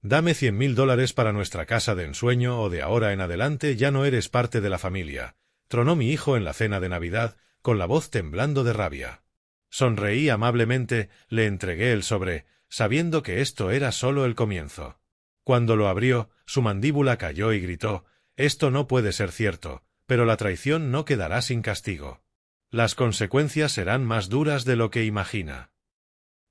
Dame $100.000 para nuestra casa de ensueño o de ahora en adelante ya no eres parte de la familia, tronó mi hijo en la cena de Navidad, con la voz temblando de rabia. Sonreí amablemente, le entregué el sobre, sabiendo que esto era solo el comienzo. Cuando lo abrió, su mandíbula cayó y gritó: «Esto no puede ser cierto, pero la traición no quedará sin castigo. Las consecuencias serán más duras de lo que imagina».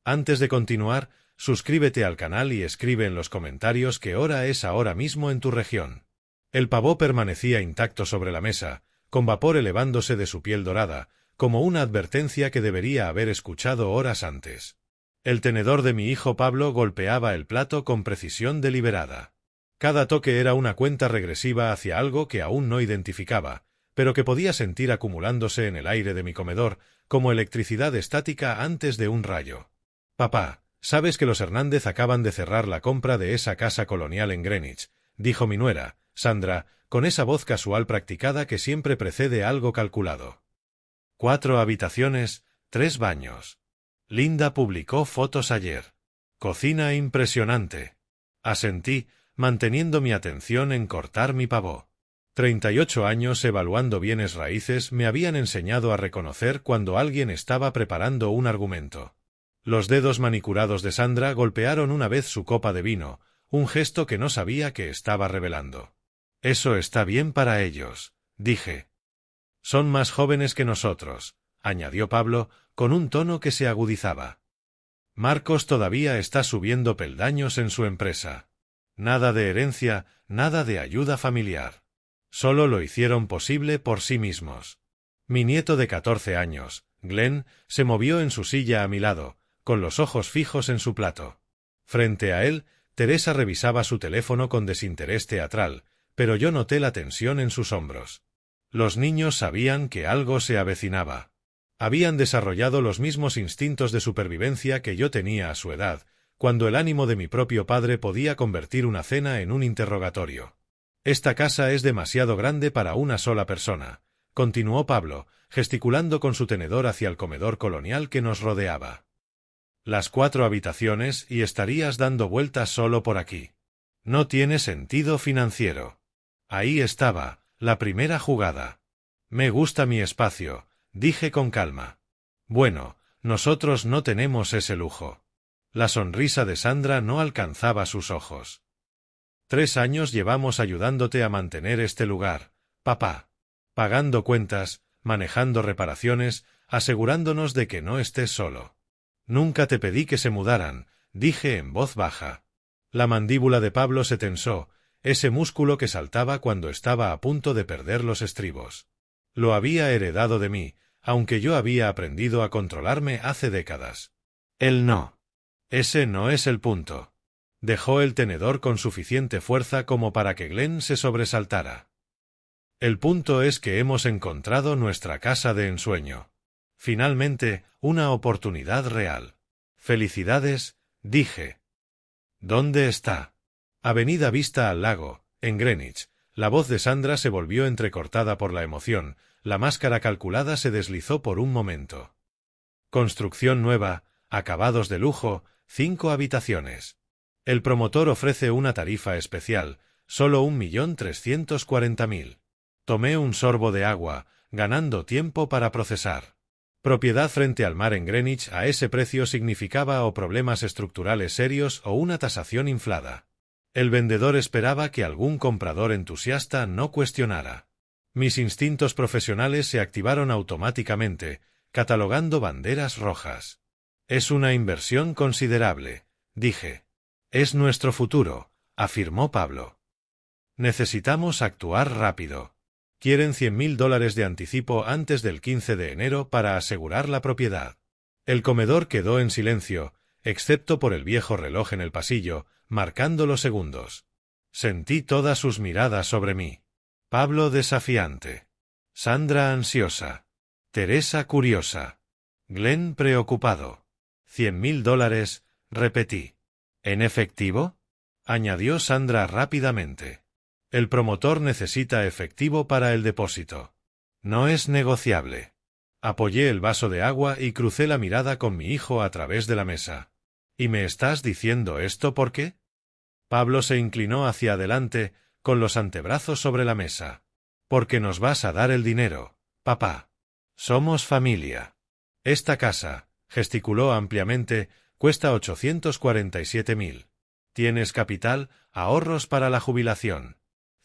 Antes de continuar, suscríbete al canal y escribe en los comentarios qué hora es ahora mismo en tu región. El pavó permanecía intacto sobre la mesa, con vapor elevándose de su piel dorada, como una advertencia que debería haber escuchado horas antes. El tenedor de mi hijo Pablo golpeaba el plato con precisión deliberada. Cada toque era una cuenta regresiva hacia algo que aún no identificaba, pero que podía sentir acumulándose en el aire de mi comedor, como electricidad estática antes de un rayo. «Papá, sabes que los Hernández acaban de cerrar la compra de esa casa colonial en Greenwich», dijo mi nuera, Sandra, con esa voz casual practicada que siempre precede algo calculado. 4 habitaciones, 3 baños. Linda publicó fotos ayer. Cocina impresionante. Asentí, manteniendo mi atención en cortar mi pavó. 38 años evaluando bienes raíces me habían enseñado a reconocer cuando alguien estaba preparando un argumento. Los dedos manicurados de Sandra golpearon una vez su copa de vino, un gesto que no sabía que estaba revelando. «Eso está bien para ellos», dije. «Son más jóvenes que nosotros», añadió Pablo, con un tono que se agudizaba. «Marcos todavía está subiendo peldaños en su empresa. Nada de herencia, nada de ayuda familiar. Solo lo hicieron posible por sí mismos». Mi nieto de 14 años, Glenn, se movió en su silla a mi lado, con los ojos fijos en su plato. Frente a él, Teresa revisaba su teléfono con desinterés teatral, pero yo noté la tensión en sus hombros. Los niños sabían que algo se avecinaba. Habían desarrollado los mismos instintos de supervivencia que yo tenía a su edad, cuando el ánimo de mi propio padre podía convertir una cena en un interrogatorio. «Esta casa es demasiado grande para una sola persona», continuó Pablo, gesticulando con su tenedor hacia el comedor colonial que nos rodeaba. «Las 4 habitaciones y estarías dando vueltas solo por aquí. No tiene sentido financiero». Ahí estaba, la primera jugada. «Me gusta mi espacio», dije con calma. «Bueno, nosotros no tenemos ese lujo». La sonrisa de Sandra no alcanzaba sus ojos. 3 años llevamos ayudándote a mantener este lugar, papá. Pagando cuentas, manejando reparaciones, asegurándonos de que no estés solo. Nunca te pedí que se mudaran, dije en voz baja. La mandíbula de Pablo se tensó, ese músculo que saltaba cuando estaba a punto de perder los estribos. Lo había heredado de mí, aunque yo había aprendido a controlarme hace décadas. Él no. Ese no es el punto. Dejó el tenedor con suficiente fuerza como para que Glenn se sobresaltara. El punto es que hemos encontrado nuestra casa de ensueño. Finalmente, una oportunidad real. «Felicidades», dije. «¿Dónde está?» «Avenida Vista al Lago, en Greenwich». La voz de Sandra se volvió entrecortada por la emoción, la máscara calculada se deslizó por un momento. «Construcción nueva, acabados de lujo, 5 habitaciones. El promotor ofrece una tarifa especial, solo 1.340.000. Tomé un sorbo de agua, ganando tiempo para procesar. Propiedad frente al mar en Greenwich a ese precio significaba o problemas estructurales serios o una tasación inflada. El vendedor esperaba que algún comprador entusiasta no cuestionara. Mis instintos profesionales se activaron automáticamente, catalogando banderas rojas. «Es una inversión considerable», dije. «Es nuestro futuro», afirmó Pablo. «Necesitamos actuar rápido. Quieren $100.000 de anticipo antes del 15 de enero para asegurar la propiedad». El comedor quedó en silencio, excepto por el viejo reloj en el pasillo, marcando los segundos. Sentí todas sus miradas sobre mí. Pablo desafiante. Sandra ansiosa. Teresa curiosa. Glenn preocupado. $100.000, repetí. ¿En efectivo?, añadió Sandra rápidamente. El promotor necesita efectivo para el depósito. No es negociable. Apoyé el vaso de agua y crucé la mirada con mi hijo a través de la mesa. ¿Y me estás diciendo esto por qué? Pablo se inclinó hacia adelante, con los antebrazos sobre la mesa. Porque nos vas a dar el dinero, papá. Somos familia. Esta casa, gesticuló ampliamente, cuesta 847.000. Tienes capital, ahorros para la jubilación.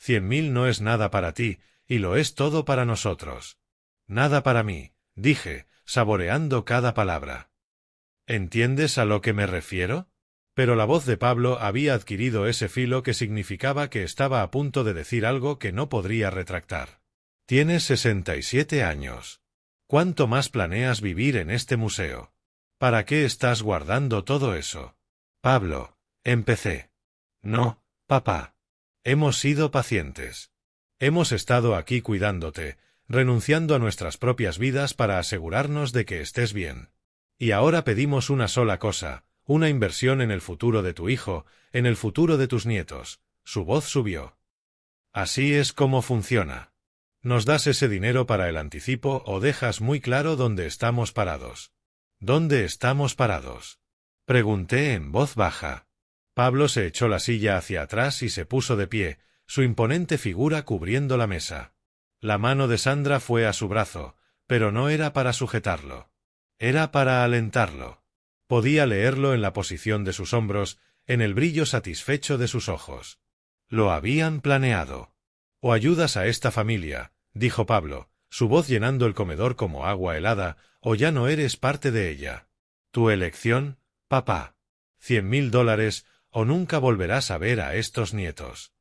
100.000 no es nada para ti, y lo es todo para nosotros. Nada para mí, dije, saboreando cada palabra. ¿Entiendes a lo que me refiero? Pero la voz de Pablo había adquirido ese filo que significaba que estaba a punto de decir algo que no podría retractar. Tienes 67 años. ¿Cuánto más planeas vivir en este museo? ¿Para qué estás guardando todo eso? Pablo, empecé. No, papá. Hemos sido pacientes. Hemos estado aquí cuidándote, renunciando a nuestras propias vidas para asegurarnos de que estés bien. Y ahora pedimos una sola cosa, una inversión en el futuro de tu hijo, en el futuro de tus nietos. Su voz subió. Así es como funciona. ¿Nos das ese dinero para el anticipo o dejas muy claro dónde estamos parados? ¿Dónde estamos parados? Pregunté en voz baja. Pablo se echó la silla hacia atrás y se puso de pie, su imponente figura cubriendo la mesa. La mano de Sandra fue a su brazo, pero no era para sujetarlo. Era para alentarlo. Podía leerlo en la posición de sus hombros, en el brillo satisfecho de sus ojos. Lo habían planeado. O ayudas a esta familia, dijo Pablo, su voz llenando el comedor como agua helada, o ya no eres parte de ella. Tu elección, papá. $100.000, o nunca volverás a ver a estos nietos.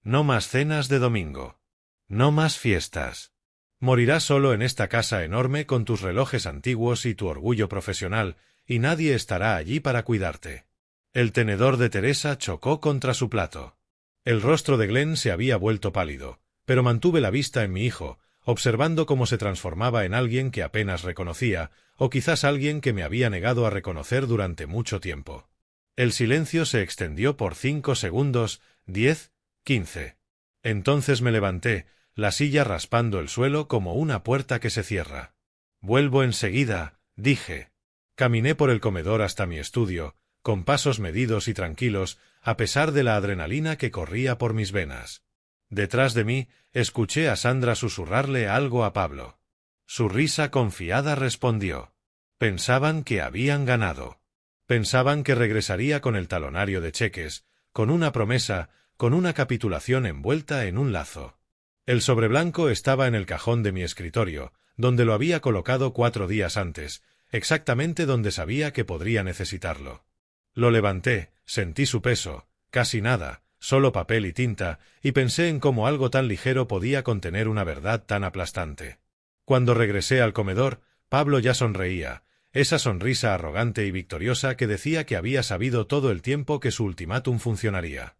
No más cenas de domingo. No más fiestas. Morirás solo en esta casa enorme con tus relojes antiguos y tu orgullo profesional, y nadie estará allí para cuidarte. El tenedor de Teresa chocó contra su plato. El rostro de Glenn se había vuelto pálido, pero mantuve la vista en mi hijo, observando cómo se transformaba en alguien que apenas reconocía, o quizás alguien que me había negado a reconocer durante mucho tiempo. El silencio se extendió por 5 segundos, 10, 15. Entonces me levanté, la silla raspando el suelo como una puerta que se cierra. Vuelvo enseguida, dije. Caminé por el comedor hasta mi estudio, con pasos medidos y tranquilos, a pesar de la adrenalina que corría por mis venas. Detrás de mí, escuché a Sandra susurrarle algo a Pablo. Su risa confiada respondió. Pensaban que habían ganado. Pensaban que regresaría con el talonario de cheques, con una promesa, con una capitulación envuelta en un lazo. El sobre blanco estaba en el cajón de mi escritorio, donde lo había colocado 4 días antes, exactamente donde sabía que podría necesitarlo. Lo levanté, sentí su peso, casi nada, solo papel y tinta, y pensé en cómo algo tan ligero podía contener una verdad tan aplastante. Cuando regresé al comedor, Pablo ya sonreía, esa sonrisa arrogante y victoriosa que decía que había sabido todo el tiempo que su ultimátum funcionaría.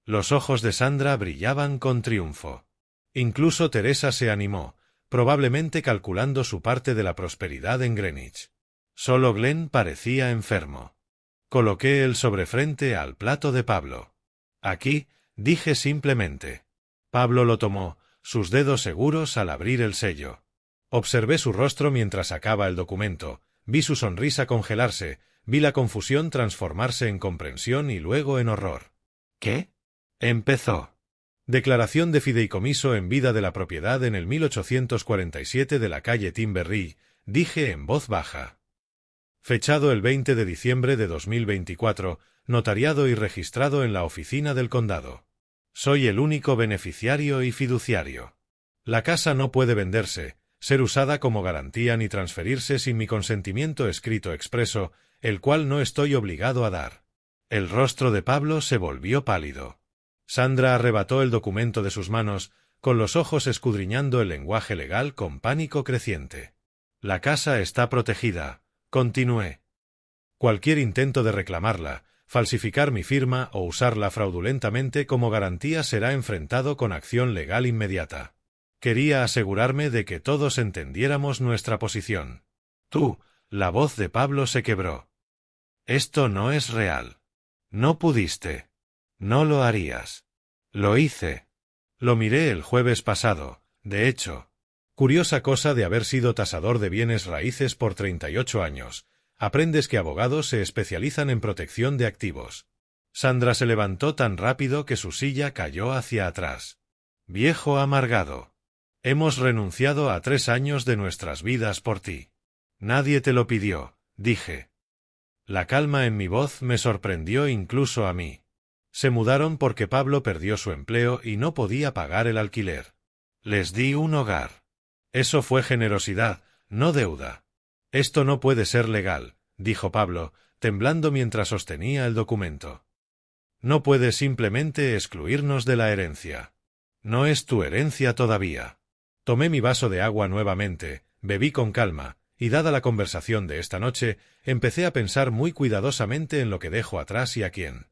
Los ojos de Sandra brillaban con triunfo. Incluso Teresa se animó, probablemente calculando su parte de la prosperidad en Greenwich. Solo Glenn parecía enfermo. Coloqué el sobre frente al plato de Pablo. Aquí, dije simplemente. Pablo lo tomó, sus dedos seguros al abrir el sello. Observé su rostro mientras sacaba el documento, vi su sonrisa congelarse, vi la confusión transformarse en comprensión y luego en horror. ¿Qué? Empezó. Declaración de fideicomiso en vida de la propiedad en el 1847 de la calle Timberry, dije en voz baja. Fechado el 20 de diciembre de 2024, notariado y registrado en la oficina del condado. Soy el único beneficiario y fiduciario. La casa no puede venderse, ser usada como garantía ni transferirse sin mi consentimiento escrito expreso, el cual no estoy obligado a dar. El rostro de Pablo se volvió pálido. Sandra arrebató el documento de sus manos, con los ojos escudriñando el lenguaje legal con pánico creciente. La casa está protegida, continué. Cualquier intento de reclamarla, falsificar mi firma o usarla fraudulentamente como garantía será enfrentado con acción legal inmediata. Quería asegurarme de que todos entendiéramos nuestra posición. Tú, la voz de Pablo se quebró. Esto no es real. No pudiste. No lo harías. Lo hice. Lo miré el jueves pasado, de hecho. Curiosa cosa de haber sido tasador de bienes raíces por 38 años. Aprendes que abogados se especializan en protección de activos. Sandra se levantó tan rápido que su silla cayó hacia atrás. Viejo amargado. Hemos renunciado a 3 años de nuestras vidas por ti. Nadie te lo pidió, dije. La calma en mi voz me sorprendió incluso a mí. Se mudaron porque Pablo perdió su empleo y no podía pagar el alquiler. Les di un hogar. Eso fue generosidad, no deuda. Esto no puede ser legal, dijo Pablo, temblando mientras sostenía el documento. No puedes simplemente excluirnos de la herencia. No es tu herencia todavía. Tomé mi vaso de agua nuevamente, bebí con calma, y dada la conversación de esta noche, empecé a pensar muy cuidadosamente en lo que dejo atrás y a quién.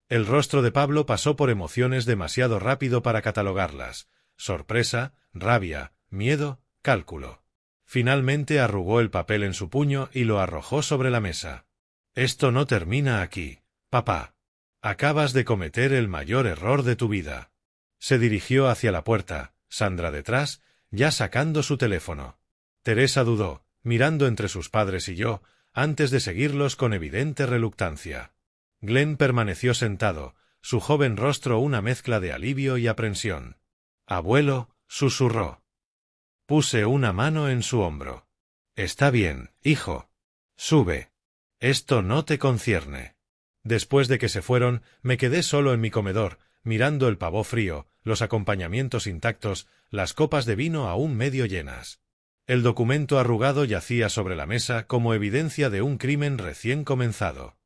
El rostro de Pablo pasó por emociones demasiado rápido para catalogarlas: sorpresa, rabia, miedo, cálculo. Finalmente arrugó el papel en su puño y lo arrojó sobre la mesa. Esto no termina aquí, papá. Acabas de cometer el mayor error de tu vida. Se dirigió hacia la puerta, Sandra detrás, ya sacando su teléfono. Teresa dudó, mirando entre sus padres y yo, antes de seguirlos con evidente reluctancia. Glenn permaneció sentado, su joven rostro una mezcla de alivio y aprensión. «Abuelo», susurró. Puse una mano en su hombro. «Está bien, hijo. Sube. Esto no te concierne». Después de que se fueron, me quedé solo en mi comedor, mirando el pavó frío, los acompañamientos intactos, las copas de vino aún medio llenas. El documento arrugado yacía sobre la mesa como evidencia de un crimen recién comenzado.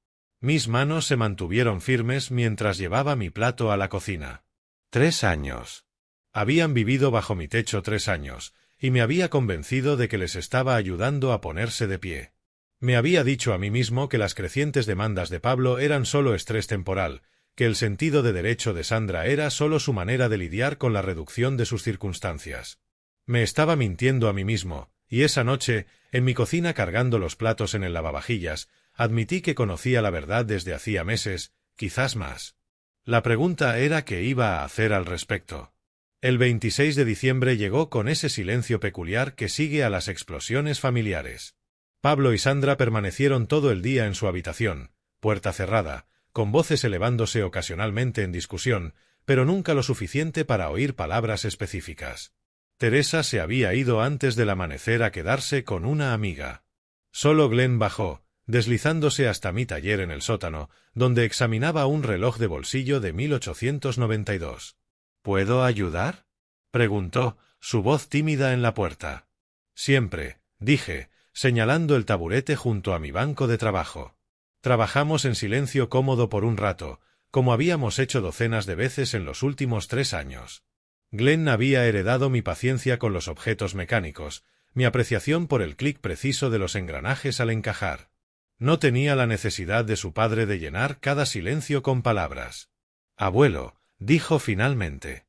Mis manos se mantuvieron firmes mientras llevaba mi plato a la cocina. 3 años. Habían vivido bajo mi techo 3 años, y me había convencido de que les estaba ayudando a ponerse de pie. Me había dicho a mí mismo que las crecientes demandas de Pablo eran solo estrés temporal, que el sentido de derecho de Sandra era solo su manera de lidiar con la reducción de sus circunstancias. Me estaba mintiendo a mí mismo, y esa noche, en mi cocina cargando los platos en el lavavajillas, admití que conocía la verdad desde hacía meses, quizás más. La pregunta era qué iba a hacer al respecto. El 26 de diciembre llegó con ese silencio peculiar que sigue a las explosiones familiares. Pablo y Sandra permanecieron todo el día en su habitación, puerta cerrada, con voces elevándose ocasionalmente en discusión, pero nunca lo suficiente para oír palabras específicas. Teresa se había ido antes del amanecer a quedarse con una amiga. Solo Glenn bajó, deslizándose hasta mi taller en el sótano, donde examinaba un reloj de bolsillo de 1892. «¿Puedo ayudar?», preguntó, su voz tímida en la puerta. «Siempre», dije, señalando el taburete junto a mi banco de trabajo. Trabajamos en silencio cómodo por un rato, como habíamos hecho docenas de veces en los últimos 3 años. Glenn había heredado mi paciencia con los objetos mecánicos, mi apreciación por el clic preciso de los engranajes al encajar. No tenía la necesidad de su padre de llenar cada silencio con palabras. «Abuelo», dijo finalmente.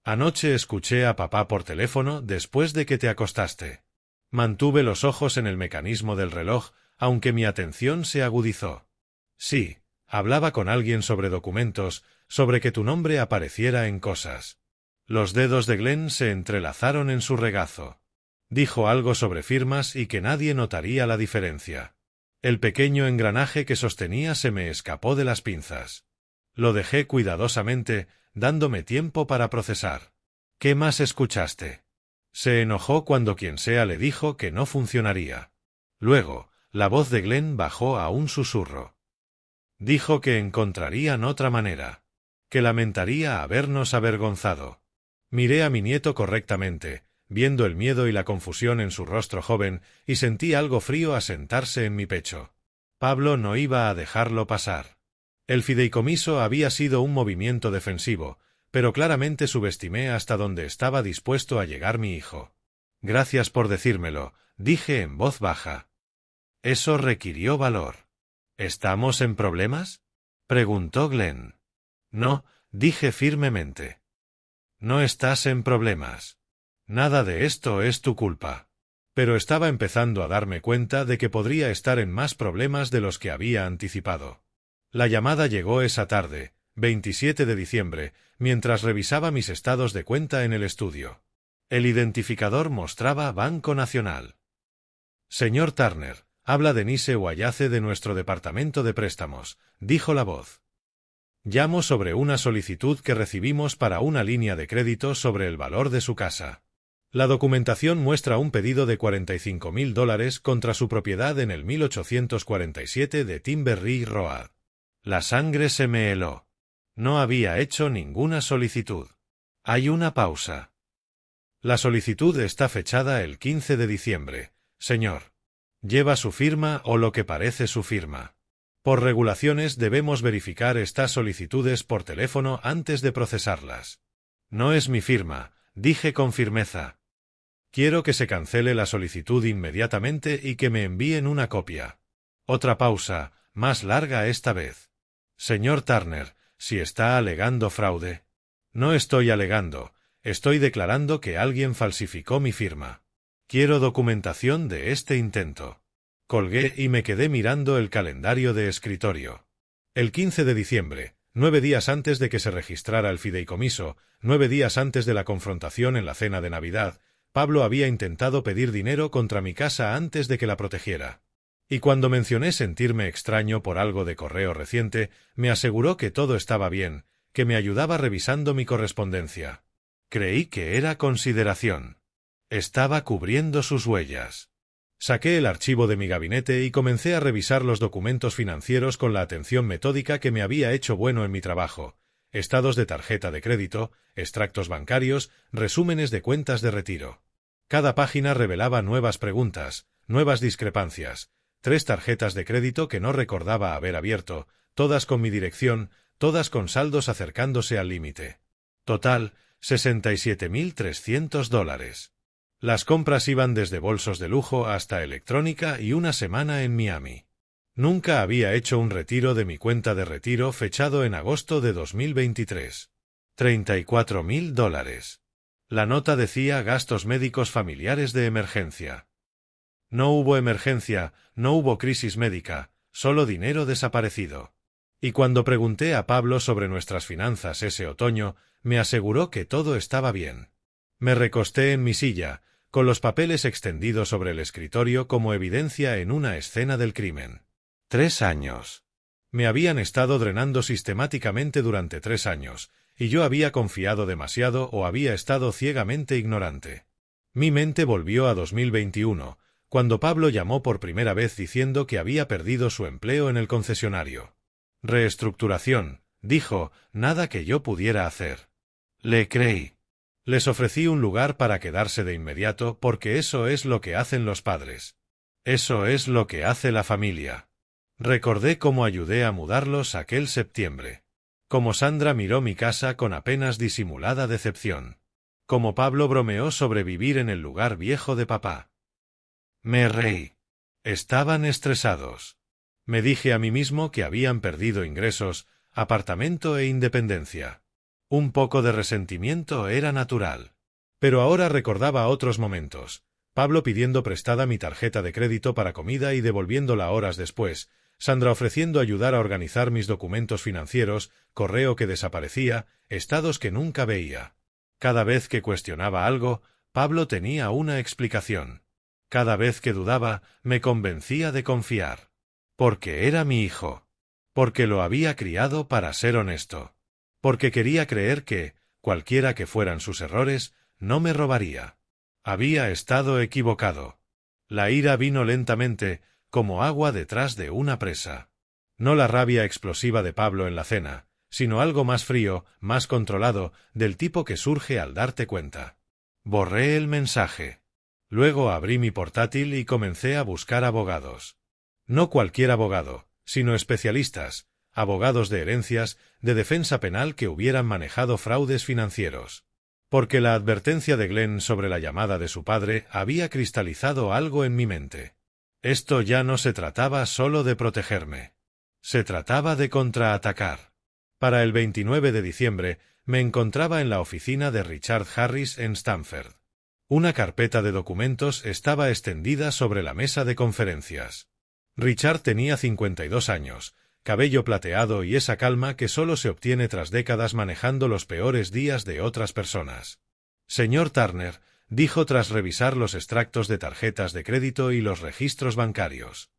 «Anoche escuché a papá por teléfono después de que te acostaste». Mantuve los ojos en el mecanismo del reloj, aunque mi atención se agudizó. «Sí, hablaba con alguien sobre documentos, sobre que tu nombre apareciera en cosas». Los dedos de Glenn se entrelazaron en su regazo. Dijo algo sobre firmas y que nadie notaría la diferencia. El pequeño engranaje que sostenía se me escapó de las pinzas. Lo dejé cuidadosamente, dándome tiempo para procesar. «¿Qué más escuchaste?». Se enojó cuando quien sea le dijo que no funcionaría. Luego, la voz de Glenn bajó a un susurro. Dijo que encontrarían otra manera, que lamentaría habernos avergonzado. Miré a mi nieto correctamente, viendo el miedo y la confusión en su rostro joven, y sentí algo frío asentarse en mi pecho. Pablo no iba a dejarlo pasar. El fideicomiso había sido un movimiento defensivo, pero claramente subestimé hasta dónde estaba dispuesto a llegar mi hijo. «Gracias por decírmelo», dije en voz baja. Eso requirió valor. «¿Estamos en problemas?», preguntó Glenn. «No», dije firmemente. «No estás en problemas. Nada de esto es tu culpa». Pero estaba empezando a darme cuenta de que podría estar en más problemas de los que había anticipado. La llamada llegó esa tarde, 27 de diciembre, mientras revisaba mis estados de cuenta en el estudio. El identificador mostraba Banco Nacional. «Señor Turner, habla Denise Guayace de nuestro departamento de préstamos», dijo la voz. Llamo sobre una solicitud que recibimos para una línea de crédito sobre el valor de su casa. La documentación muestra un pedido de $45.000 contra su propiedad en el 1847 de Timberry Road. La sangre se me heló. No había hecho ninguna solicitud. Hay una pausa. La solicitud está fechada el 15 de diciembre, señor. Lleva su firma o lo que parece su firma. Por regulaciones debemos verificar estas solicitudes por teléfono antes de procesarlas. No es mi firma, dije con firmeza. Quiero que se cancele la solicitud inmediatamente y que me envíen una copia. Otra pausa, más larga esta vez. Señor Turner, si está alegando fraude. No estoy alegando, estoy declarando que alguien falsificó mi firma. Quiero documentación de este intento. Colgué y me quedé mirando el calendario de escritorio. El 15 de diciembre, 9 días antes de que se registrara el fideicomiso, 9 días antes de la confrontación en la cena de Navidad, Pablo había intentado pedir dinero contra mi casa antes de que la protegiera. Y cuando mencioné sentirme extraño por algo de correo reciente, me aseguró que todo estaba bien, que me ayudaba revisando mi correspondencia. Creí que era consideración. Estaba cubriendo sus huellas. Saqué el archivo de mi gabinete y comencé a revisar los documentos financieros con la atención metódica que me había hecho bueno en mi trabajo. Estados de tarjeta de crédito, extractos bancarios, resúmenes de cuentas de retiro. Cada página revelaba nuevas preguntas, nuevas discrepancias. 3 tarjetas de crédito que no recordaba haber abierto, todas con mi dirección, todas con saldos acercándose al límite. Total, $67.300. Las compras iban desde bolsos de lujo hasta electrónica y una semana en Miami. Nunca había hecho un retiro de mi cuenta de retiro fechado en agosto de 2023. $34.000. La nota decía gastos médicos familiares de emergencia. No hubo emergencia, no hubo crisis médica, solo dinero desaparecido. Y cuando pregunté a Pablo sobre nuestras finanzas ese otoño, me aseguró que todo estaba bien. Me recosté en mi silla, con los papeles extendidos sobre el escritorio como evidencia en una escena del crimen. 3 años. Me habían estado drenando sistemáticamente durante 3 años, y yo había confiado demasiado o había estado ciegamente ignorante. Mi mente volvió a 2021, cuando Pablo llamó por primera vez diciendo que había perdido su empleo en el concesionario. Reestructuración, dijo, nada que yo pudiera hacer. Le creí. Les ofrecí un lugar para quedarse de inmediato porque eso es lo que hacen los padres. Eso es lo que hace la familia. Recordé cómo ayudé a mudarlos aquel septiembre. Cómo Sandra miró mi casa con apenas disimulada decepción. Cómo Pablo bromeó sobre vivir en el lugar viejo de papá. Me reí. Estaban estresados. Me dije a mí mismo que habían perdido ingresos, apartamento e independencia. Un poco de resentimiento era natural. Pero ahora recordaba otros momentos. Pablo pidiendo prestada mi tarjeta de crédito para comida y devolviéndola horas después, Sandra ofreciendo ayudar a organizar mis documentos financieros, correo que desaparecía, estados que nunca veía. Cada vez que cuestionaba algo, Pablo tenía una explicación. Cada vez que dudaba, me convencía de confiar. Porque era mi hijo. Porque lo había criado para ser honesto. Porque quería creer que, cualquiera que fueran sus errores, no me robaría. Había estado equivocado. La ira vino lentamente, como agua detrás de una presa. No la rabia explosiva de Pablo en la cena, sino algo más frío, más controlado, del tipo que surge al darte cuenta. Borré el mensaje. Luego abrí mi portátil y comencé a buscar abogados. No cualquier abogado, sino especialistas, abogados de herencias, de defensa penal que hubieran manejado fraudes financieros. Porque la advertencia de Glenn sobre la llamada de su padre había cristalizado algo en mi mente. Esto ya no se trataba solo de protegerme. Se trataba de contraatacar. Para el 29 de diciembre me encontraba en la oficina de Richard Harris en Stamford. Una carpeta de documentos estaba extendida sobre la mesa de conferencias. Richard tenía 52 años, cabello plateado y esa calma que solo se obtiene tras décadas manejando los peores días de otras personas. Señor Turner, dijo tras revisar los extractos de tarjetas de crédito y los registros bancarios.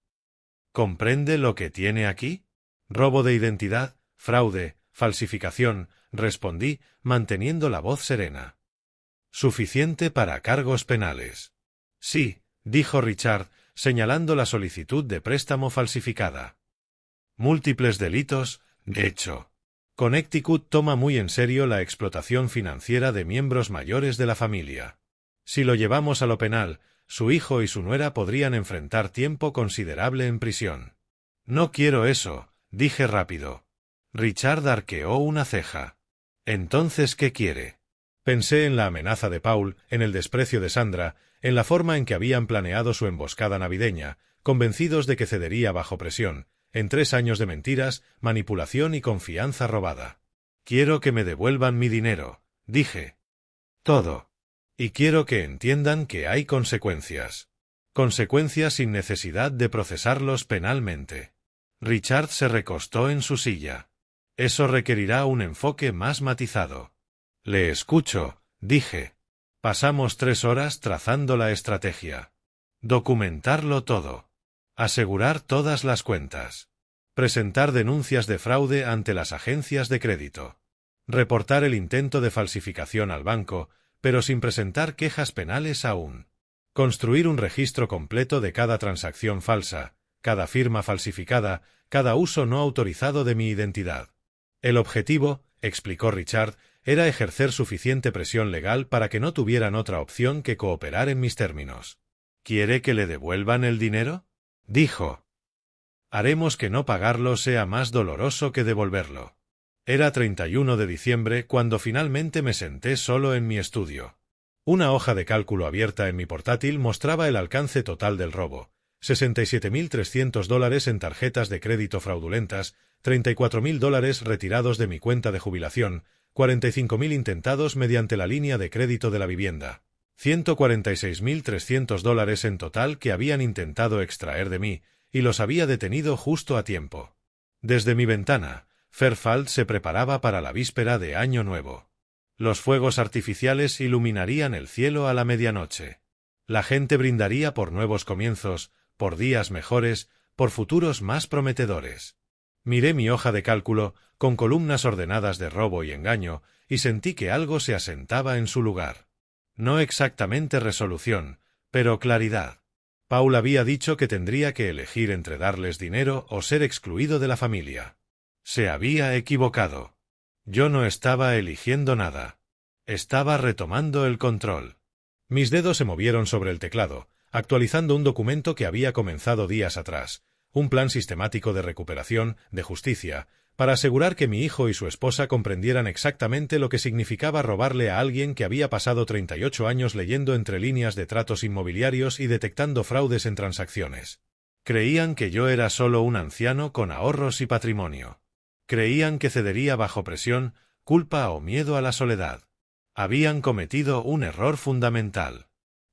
¿Comprende lo que tiene aquí? Robo de identidad, fraude, Falsificación, respondí, manteniendo la voz serena. Suficiente para cargos penales. Sí, dijo Richard, señalando la solicitud de préstamo falsificada. Múltiples delitos, de hecho. Connecticut toma muy en serio la explotación financiera de miembros mayores de la familia. Si lo llevamos a lo penal, su hijo y su nuera podrían enfrentar tiempo considerable en prisión. No quiero eso, dije rápido. Richard arqueó una ceja. ¿Entonces qué quiere? Pensé en la amenaza de Paul, en el desprecio de Sandra, en la forma en que habían planeado su emboscada navideña, convencidos de que cedería bajo presión, en 3 años de mentiras, manipulación y confianza robada. Quiero que me devuelvan mi dinero, dije. Todo. Y quiero que entiendan que hay consecuencias. Consecuencias sin necesidad de procesarlos penalmente. Richard se recostó en su silla. Eso requerirá un enfoque más matizado. Le escucho, dije. Pasamos 3 horas trazando la estrategia. Documentarlo todo. Asegurar todas las cuentas. Presentar denuncias de fraude ante las agencias de crédito. Reportar el intento de falsificación al banco, pero sin presentar quejas penales aún. Construir un registro completo de cada transacción falsa, cada firma falsificada, cada uso no autorizado de mi identidad. El objetivo, explicó Richard, era ejercer suficiente presión legal para que no tuvieran otra opción que cooperar en mis términos. ¿Quiere que le devuelvan el dinero? Dijo. Haremos que no pagarlo sea más doloroso que devolverlo. Era 31 de diciembre cuando finalmente me senté solo en mi estudio. Una hoja de cálculo abierta en mi portátil mostraba el alcance total del robo. $67.300 en tarjetas de crédito fraudulentas, $34.000 retirados de mi cuenta de jubilación, 45.000 intentados mediante la línea de crédito de la vivienda, $146.300 en total que habían intentado extraer de mí, y los había detenido justo a tiempo. Desde mi ventana, Fairfield se preparaba para la víspera de Año Nuevo. Los fuegos artificiales iluminarían el cielo a la medianoche. La gente brindaría por nuevos comienzos, por días mejores, por futuros más prometedores. Miré mi hoja de cálculo, con columnas ordenadas de robo y engaño, y sentí que algo se asentaba en su lugar. No exactamente resolución, pero claridad. Paul había dicho que tendría que elegir entre darles dinero o ser excluido de la familia. Se había equivocado. Yo no estaba eligiendo nada. Estaba retomando el control. Mis dedos se movieron sobre el teclado, actualizando un documento que había comenzado días atrás, un plan sistemático de recuperación, de justicia, para asegurar que mi hijo y su esposa comprendieran exactamente lo que significaba robarle a alguien que había pasado 38 años leyendo entre líneas de tratos inmobiliarios y detectando fraudes en transacciones. Creían que yo era solo un anciano con ahorros y patrimonio. Creían que cedería bajo presión, culpa o miedo a la soledad. Habían cometido un error fundamental.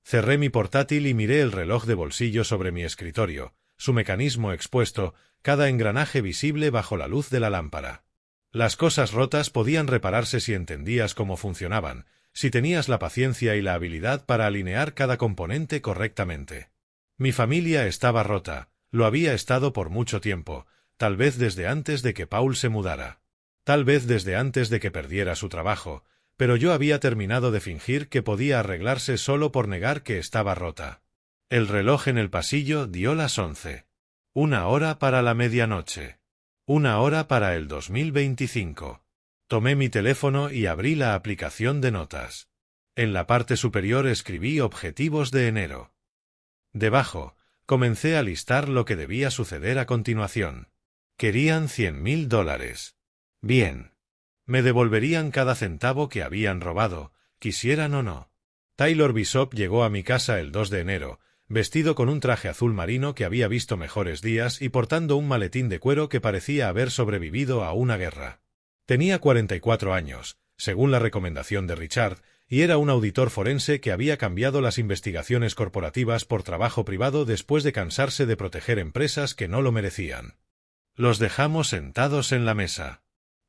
Cerré mi portátil y miré el reloj de bolsillo sobre mi escritorio, su mecanismo expuesto, cada engranaje visible bajo la luz de la lámpara. Las cosas rotas podían repararse si entendías cómo funcionaban, si tenías la paciencia y la habilidad para alinear cada componente correctamente. Mi familia estaba rota, lo había estado por mucho tiempo, tal vez desde antes de que Paul se mudara. Tal vez desde antes de que perdiera su trabajo, pero yo había terminado de fingir que podía arreglarse solo por negar que estaba rota. El reloj en el pasillo dio las 11. 1 hora para la medianoche. 1 hora para el 2025. Tomé mi teléfono y abrí la aplicación de notas. En la parte superior escribí objetivos de enero. Debajo, comencé a listar lo que debía suceder a continuación. Querían $100.000. Bien. Me devolverían cada centavo que habían robado, quisieran o no. Taylor Bishop llegó a mi casa el 2 de enero, vestido con un traje azul marino que había visto mejores días y portando un maletín de cuero que parecía haber sobrevivido a una guerra. Tenía 44 años, según la recomendación de Richard, y era un auditor forense que había cambiado las investigaciones corporativas por trabajo privado después de cansarse de proteger empresas que no lo merecían. Los dejamos sentados en la mesa.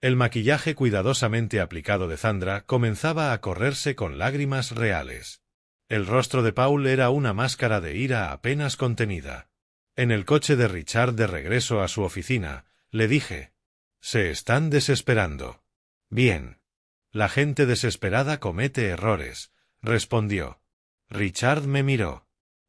El maquillaje cuidadosamente aplicado de Sandra comenzaba a correrse con lágrimas reales. El rostro de Paul era una máscara de ira apenas contenida. En el coche de Richard de regreso a su oficina, le dije: Se están desesperando. Bien. La gente desesperada comete errores, respondió. Richard me miró.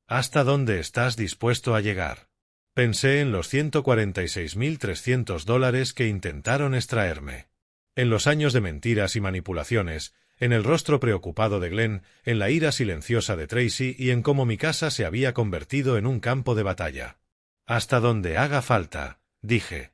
¿Hasta dónde estás dispuesto a llegar? Pensé en los $146.300 que intentaron extraerme. En los años de mentiras y manipulaciones, en el rostro preocupado de Glenn, en la ira silenciosa de Tracy y en cómo mi casa se había convertido en un campo de batalla. Hasta donde haga falta, dije.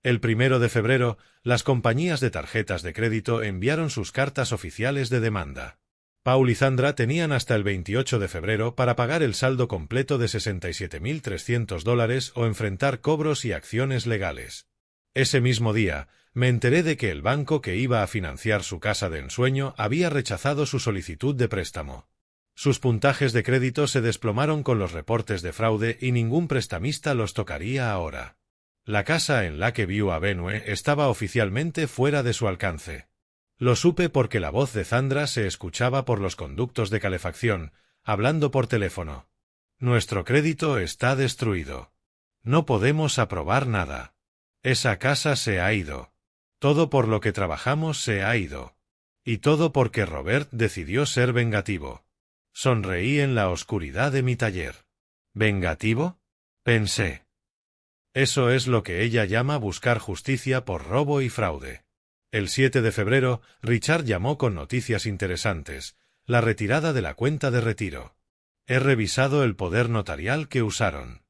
El 1 de febrero, las compañías de tarjetas de crédito enviaron sus cartas oficiales de demanda. Paul y Sandra tenían hasta el 28 de febrero para pagar el saldo completo de $67.300 o enfrentar cobros y acciones legales. Ese mismo día, me enteré de que el banco que iba a financiar su casa de ensueño había rechazado su solicitud de préstamo. Sus puntajes de crédito se desplomaron con los reportes de fraude y ningún prestamista los tocaría ahora. La casa en Lakeview Avenue estaba oficialmente fuera de su alcance. Lo supe porque la voz de Sandra se escuchaba por los conductos de calefacción, hablando por teléfono. Nuestro crédito está destruido. No podemos aprobar nada. Esa casa se ha ido. Todo por lo que trabajamos se ha ido. Y todo porque Robert decidió ser vengativo. Sonreí en la oscuridad de mi taller. ¿Vengativo? Pensé. Eso es lo que ella llama buscar justicia por robo y fraude. El 7 de febrero, Richard llamó con noticias interesantes, la retirada de la cuenta de retiro. He revisado el poder notarial que usaron.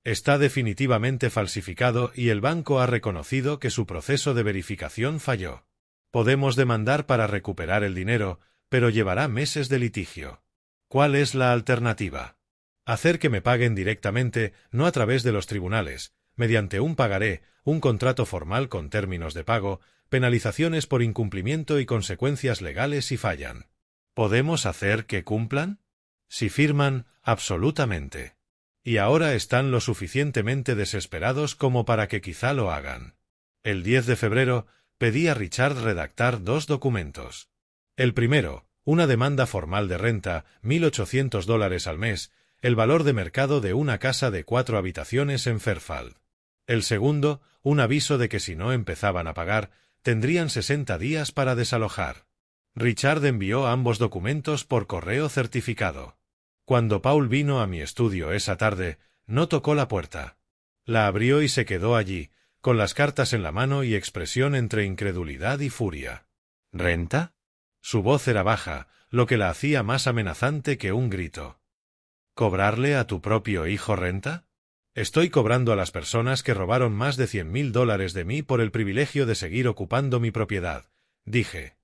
Está definitivamente falsificado y el banco ha reconocido que su proceso de verificación falló. Podemos demandar para recuperar el dinero, pero llevará meses de litigio. ¿Cuál es la alternativa? Hacer que me paguen directamente, no a través de los tribunales, mediante un pagaré, un contrato formal con términos de pago, penalizaciones por incumplimiento y consecuencias legales si fallan. ¿Podemos hacer que cumplan? Si firman, absolutamente. Y ahora están lo suficientemente desesperados como para que quizá lo hagan. El 10 de febrero, pedí a Richard redactar 2 documentos. El primero, una demanda formal de renta, $1.800 al mes, el valor de mercado de una casa de 4 habitaciones en Fairfield. El segundo, un aviso de que si no empezaban a pagar, tendrían 60 días para desalojar. Richard envió ambos documentos por correo certificado. Cuando Paul vino a mi estudio esa tarde, no tocó la puerta. La abrió y se quedó allí, con las cartas en la mano y expresión entre incredulidad y furia. ¿Renta? Su voz era baja, lo que la hacía más amenazante que un grito. ¿Cobrarle a tu propio hijo renta? Estoy cobrando a las personas que robaron más de $100.000 de mí por el privilegio de seguir ocupando mi propiedad, dije.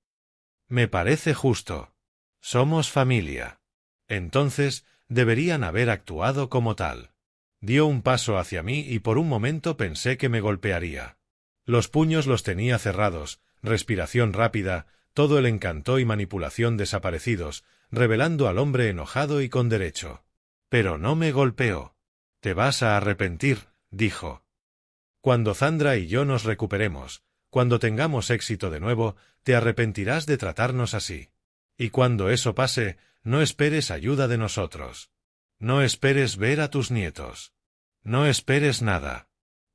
Me parece justo. Somos familia. Entonces, deberían haber actuado como tal. Dio un paso hacia mí y por un momento pensé que me golpearía. Los puños los tenía cerrados, respiración rápida, todo el encanto y manipulación desaparecidos, revelando al hombre enojado y con derecho. Pero no me golpeó. Te vas a arrepentir, dijo. Cuando Sandra y yo nos recuperemos, cuando tengamos éxito de nuevo, te arrepentirás de tratarnos así. Y cuando eso pase, no esperes ayuda de nosotros. No esperes ver a tus nietos. No esperes nada.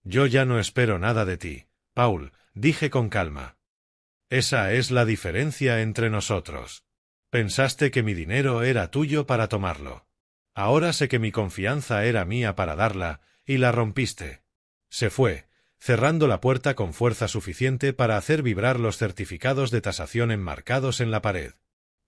Yo ya no espero nada de ti, Paul, dije con calma. Esa es la diferencia entre nosotros. Pensaste que mi dinero era tuyo para tomarlo. Ahora sé que mi confianza era mía para darla, y la rompiste. Se fue, cerrando la puerta con fuerza suficiente para hacer vibrar los certificados de tasación enmarcados en la pared.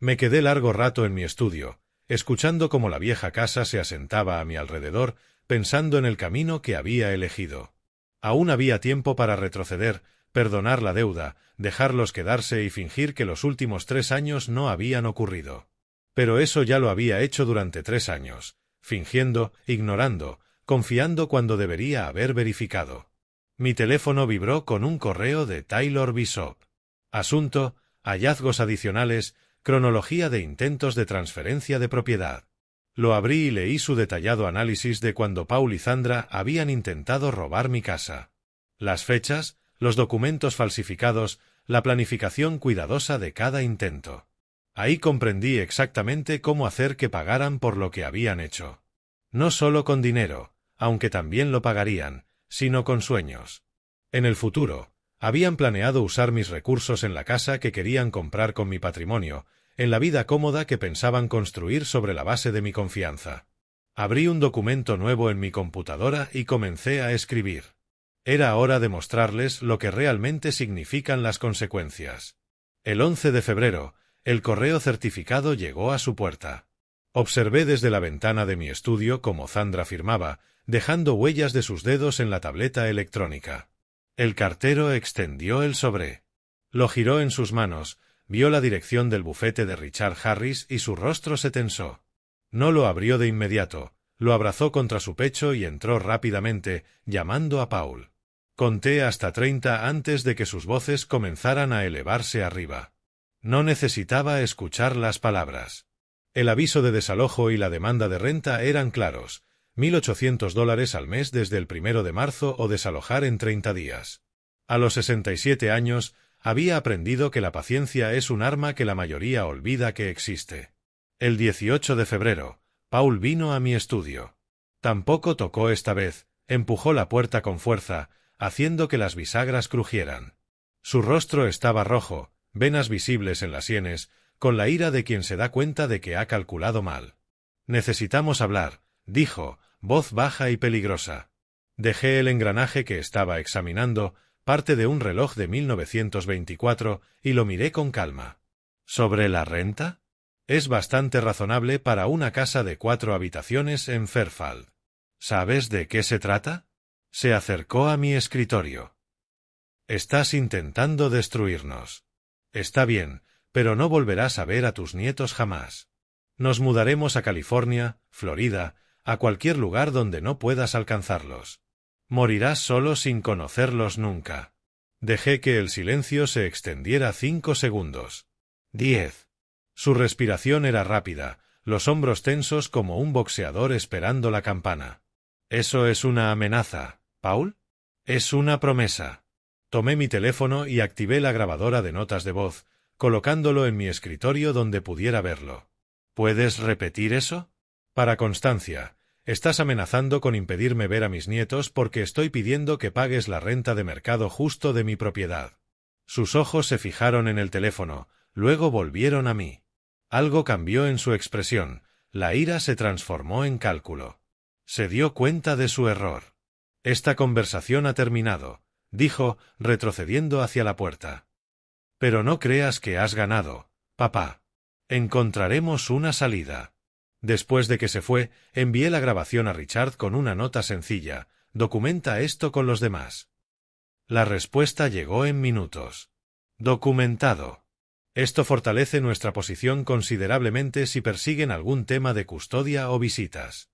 Me quedé largo rato en mi estudio, escuchando cómo la vieja casa se asentaba a mi alrededor, pensando en el camino que había elegido. Aún había tiempo para retroceder, perdonar la deuda, dejarlos quedarse y fingir que los últimos 3 años no habían ocurrido. Pero eso ya lo había hecho durante 3 años, fingiendo, ignorando, confiando cuando debería haber verificado. Mi teléfono vibró con un correo de Taylor Bishop. Asunto, hallazgos adicionales, cronología de intentos de transferencia de propiedad. Lo abrí y leí su detallado análisis de cuando Paul y Sandra habían intentado robar mi casa. Las fechas, los documentos falsificados, la planificación cuidadosa de cada intento. Ahí comprendí exactamente cómo hacer que pagaran por lo que habían hecho. No solo con dinero, aunque también lo pagarían, sino con sueños. En el futuro, Habían planeado usar mis recursos en la casa que querían comprar con mi patrimonio, en la vida cómoda que pensaban construir sobre la base de mi confianza. Abrí un documento nuevo en mi computadora y comencé a escribir. Era hora de mostrarles lo que realmente significan las consecuencias. El 11 de febrero, el correo certificado llegó a su puerta. Observé desde la ventana de mi estudio cómo Zandra firmaba, dejando huellas de sus dedos en la tableta electrónica. El cartero extendió el sobre. Lo giró en sus manos, vio la dirección del bufete de Richard Harris y su rostro se tensó. No lo abrió de inmediato, lo abrazó contra su pecho y entró rápidamente, llamando a Paul. Conté hasta 30 antes de que sus voces comenzaran a elevarse arriba. No necesitaba escuchar las palabras. El aviso de desalojo y la demanda de renta eran claros, $1.800 al mes desde el 1 de marzo o desalojar en 30 días. A los 67 años, había aprendido que la paciencia es un arma que la mayoría olvida que existe. El 18 de febrero, Paul vino a mi estudio. Tampoco tocó esta vez, empujó la puerta con fuerza, haciendo que las bisagras crujieran. Su rostro estaba rojo, venas visibles en las sienes, con la ira de quien se da cuenta de que ha calculado mal. «Necesitamos hablar», dijo, voz baja y peligrosa. Dejé el engranaje que estaba examinando, parte de un reloj de 1924, y lo miré con calma. ¿Sobre la renta? Es bastante razonable para una casa de 4 habitaciones en Fairfield. ¿Sabes de qué se trata? Se acercó a mi escritorio. Estás intentando destruirnos. Está bien, pero no volverás a ver a tus nietos jamás. Nos mudaremos a California, Florida, a cualquier lugar donde no puedas alcanzarlos. Morirás solo sin conocerlos nunca. Dejé que el silencio se extendiera 5 segundos. 10. Su respiración era rápida, los hombros tensos como un boxeador esperando la campana. ¿Eso es una amenaza, Paul? Es una promesa. Tomé mi teléfono y activé la grabadora de notas de voz, colocándolo en mi escritorio donde pudiera verlo. ¿Puedes repetir eso? Para constancia, estás amenazando con impedirme ver a mis nietos porque estoy pidiendo que pagues la renta de mercado justo de mi propiedad. Sus ojos se fijaron en el teléfono, luego volvieron a mí. Algo cambió en su expresión, la ira se transformó en cálculo. Se dio cuenta de su error. Esta conversación ha terminado, dijo, retrocediendo hacia la puerta. Pero no creas que has ganado, papá. Encontraremos una salida. Después de que se fue, envié la grabación a Richard con una nota sencilla: documenta esto con los demás. La respuesta llegó en minutos. Documentado. Esto fortalece nuestra posición considerablemente si persiguen algún tema de custodia o visitas.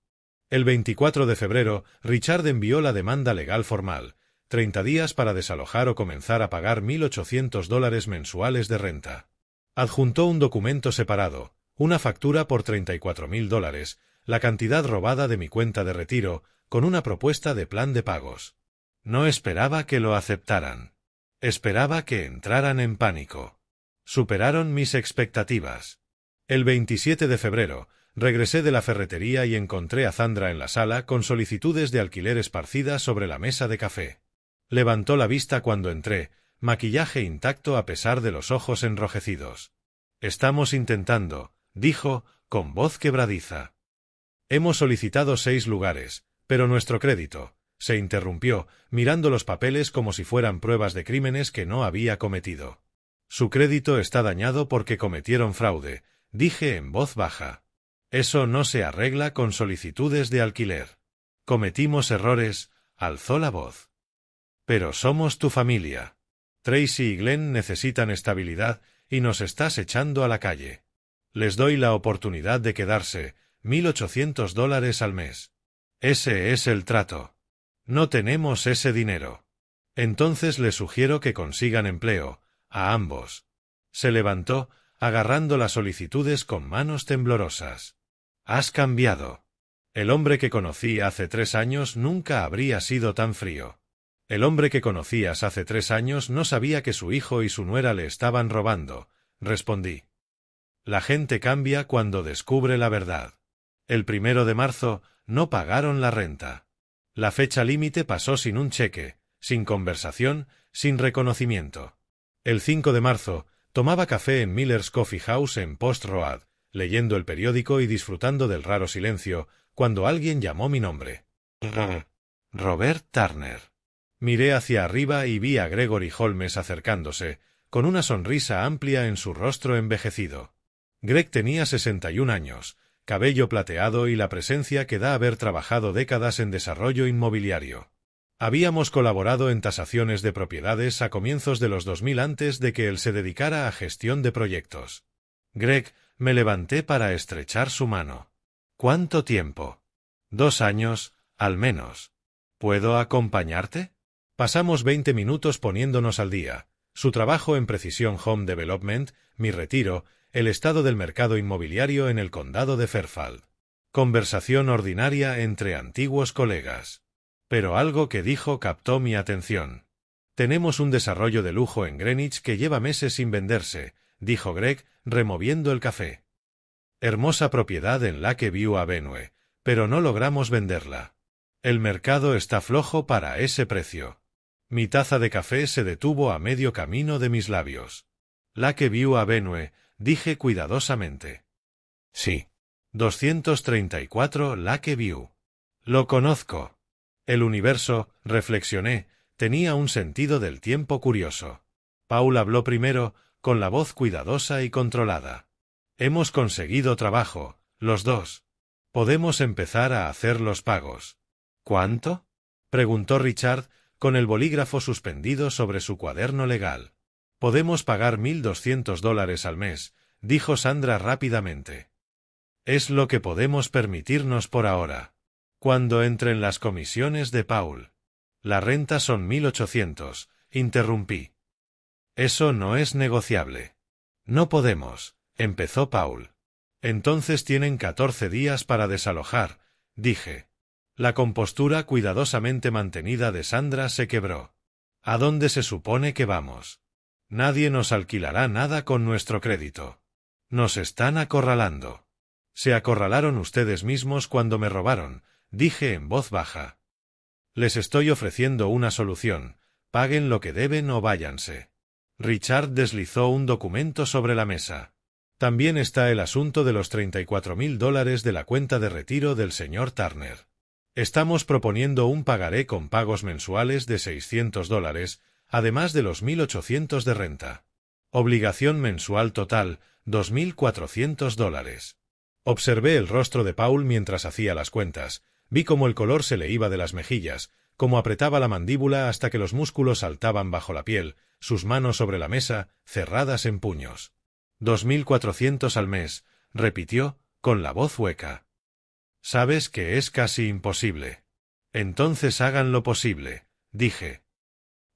El 24 de febrero, Richard envió la demanda legal formal, 30 días para desalojar o comenzar a pagar $1.800 mensuales de renta. Adjuntó un documento separado, una factura por $34.000, la cantidad robada de mi cuenta de retiro, con una propuesta de plan de pagos. No esperaba que lo aceptaran. Esperaba que entraran en pánico. Superaron mis expectativas. El 27 de febrero, regresé de la ferretería y encontré a Zandra en la sala con solicitudes de alquiler esparcidas sobre la mesa de café. Levantó la vista cuando entré, maquillaje intacto a pesar de los ojos enrojecidos. «Estamos intentando», dijo, con voz quebradiza. «Hemos solicitado 6 lugares, pero nuestro crédito», se interrumpió, mirando los papeles como si fueran pruebas de crímenes que no había cometido. «Su crédito está dañado porque cometieron fraude», dije en voz baja. «Eso no se arregla con solicitudes de alquiler. Cometimos errores», alzó la voz. «Pero somos tu familia. Tracy y Glenn necesitan estabilidad y nos estás echando a la calle. Les doy la oportunidad de quedarse, $1.800 al mes. Ese es el trato. No tenemos ese dinero. Entonces les sugiero que consigan empleo, a ambos». Se levantó, agarrando las solicitudes con manos temblorosas. «Has cambiado. El hombre que conocí hace 3 años nunca habría sido tan frío. El hombre que conocías hace 3 años no sabía que su hijo y su nuera le estaban robando», respondí. «La gente cambia cuando descubre la verdad. El 1 de marzo no pagaron la renta. La fecha límite pasó sin un cheque, sin conversación, sin reconocimiento. El 5 de marzo, tomaba café en Miller's Coffee House en Post Road, leyendo el periódico y disfrutando del raro silencio, cuando alguien llamó mi nombre. Robert Turner. Miré hacia arriba y vi a Gregory Holmes acercándose, con una sonrisa amplia en su rostro envejecido. Greg tenía 61 años, cabello plateado y la presencia que da haber trabajado décadas en desarrollo inmobiliario. Habíamos colaborado en tasaciones de propiedades a comienzos de los 2000 antes de que él se dedicara a gestión de proyectos. Greg, me levanté para estrechar su mano. ¿Cuánto tiempo? 2 años, al menos. ¿Puedo acompañarte? Pasamos 20 minutos poniéndonos al día. Su trabajo en Precision Home Development, mi retiro, el estado del mercado inmobiliario en el condado de Fairfield. Conversación ordinaria entre antiguos colegas. Pero algo que dijo captó mi atención. Tenemos un desarrollo de lujo en Greenwich que lleva meses sin venderse, dijo Greg, removiendo el café. Hermosa propiedad en Lakeview Avenue, pero no logramos venderla. El mercado está flojo para ese precio. Mi taza de café se detuvo a medio camino de mis labios. Lakeview Avenue, dije cuidadosamente. Sí. 234 Lakeview. Lo conozco. El universo, reflexioné, tenía un sentido del tiempo curioso. Paul habló primero, con la voz cuidadosa y controlada. Hemos conseguido trabajo, los dos. Podemos empezar a hacer los pagos. ¿Cuánto? Preguntó Richard, con el bolígrafo suspendido sobre su cuaderno legal. Podemos pagar $1,200 al mes, dijo Sandra rápidamente. Es lo que podemos permitirnos por ahora. Cuando entren las comisiones de Paul. La renta son 1,800, interrumpí. Eso no es negociable. No podemos, empezó Paul. Entonces tienen 14 días para desalojar, dije. La compostura cuidadosamente mantenida de Sandra se quebró. ¿A dónde se supone que vamos? Nadie nos alquilará nada con nuestro crédito. Nos están acorralando. Se acorralaron ustedes mismos cuando me robaron, dije en voz baja. Les estoy ofreciendo una solución. Paguen lo que deben o váyanse. Richard deslizó un documento sobre la mesa. También está el asunto de los $34,000 de la cuenta de retiro del señor Turner. Estamos proponiendo un pagaré con pagos mensuales de $600, además de los 1,800 de renta. Obligación mensual total, $2,400. Observé el rostro de Paul mientras hacía las cuentas. Vi cómo el color se le iba de las mejillas, cómo apretaba la mandíbula hasta que los músculos saltaban bajo la piel, sus manos sobre la mesa, cerradas en puños. 2,400 al mes, repitió, con la voz hueca. Sabes que es casi imposible. Entonces hagan lo posible, dije.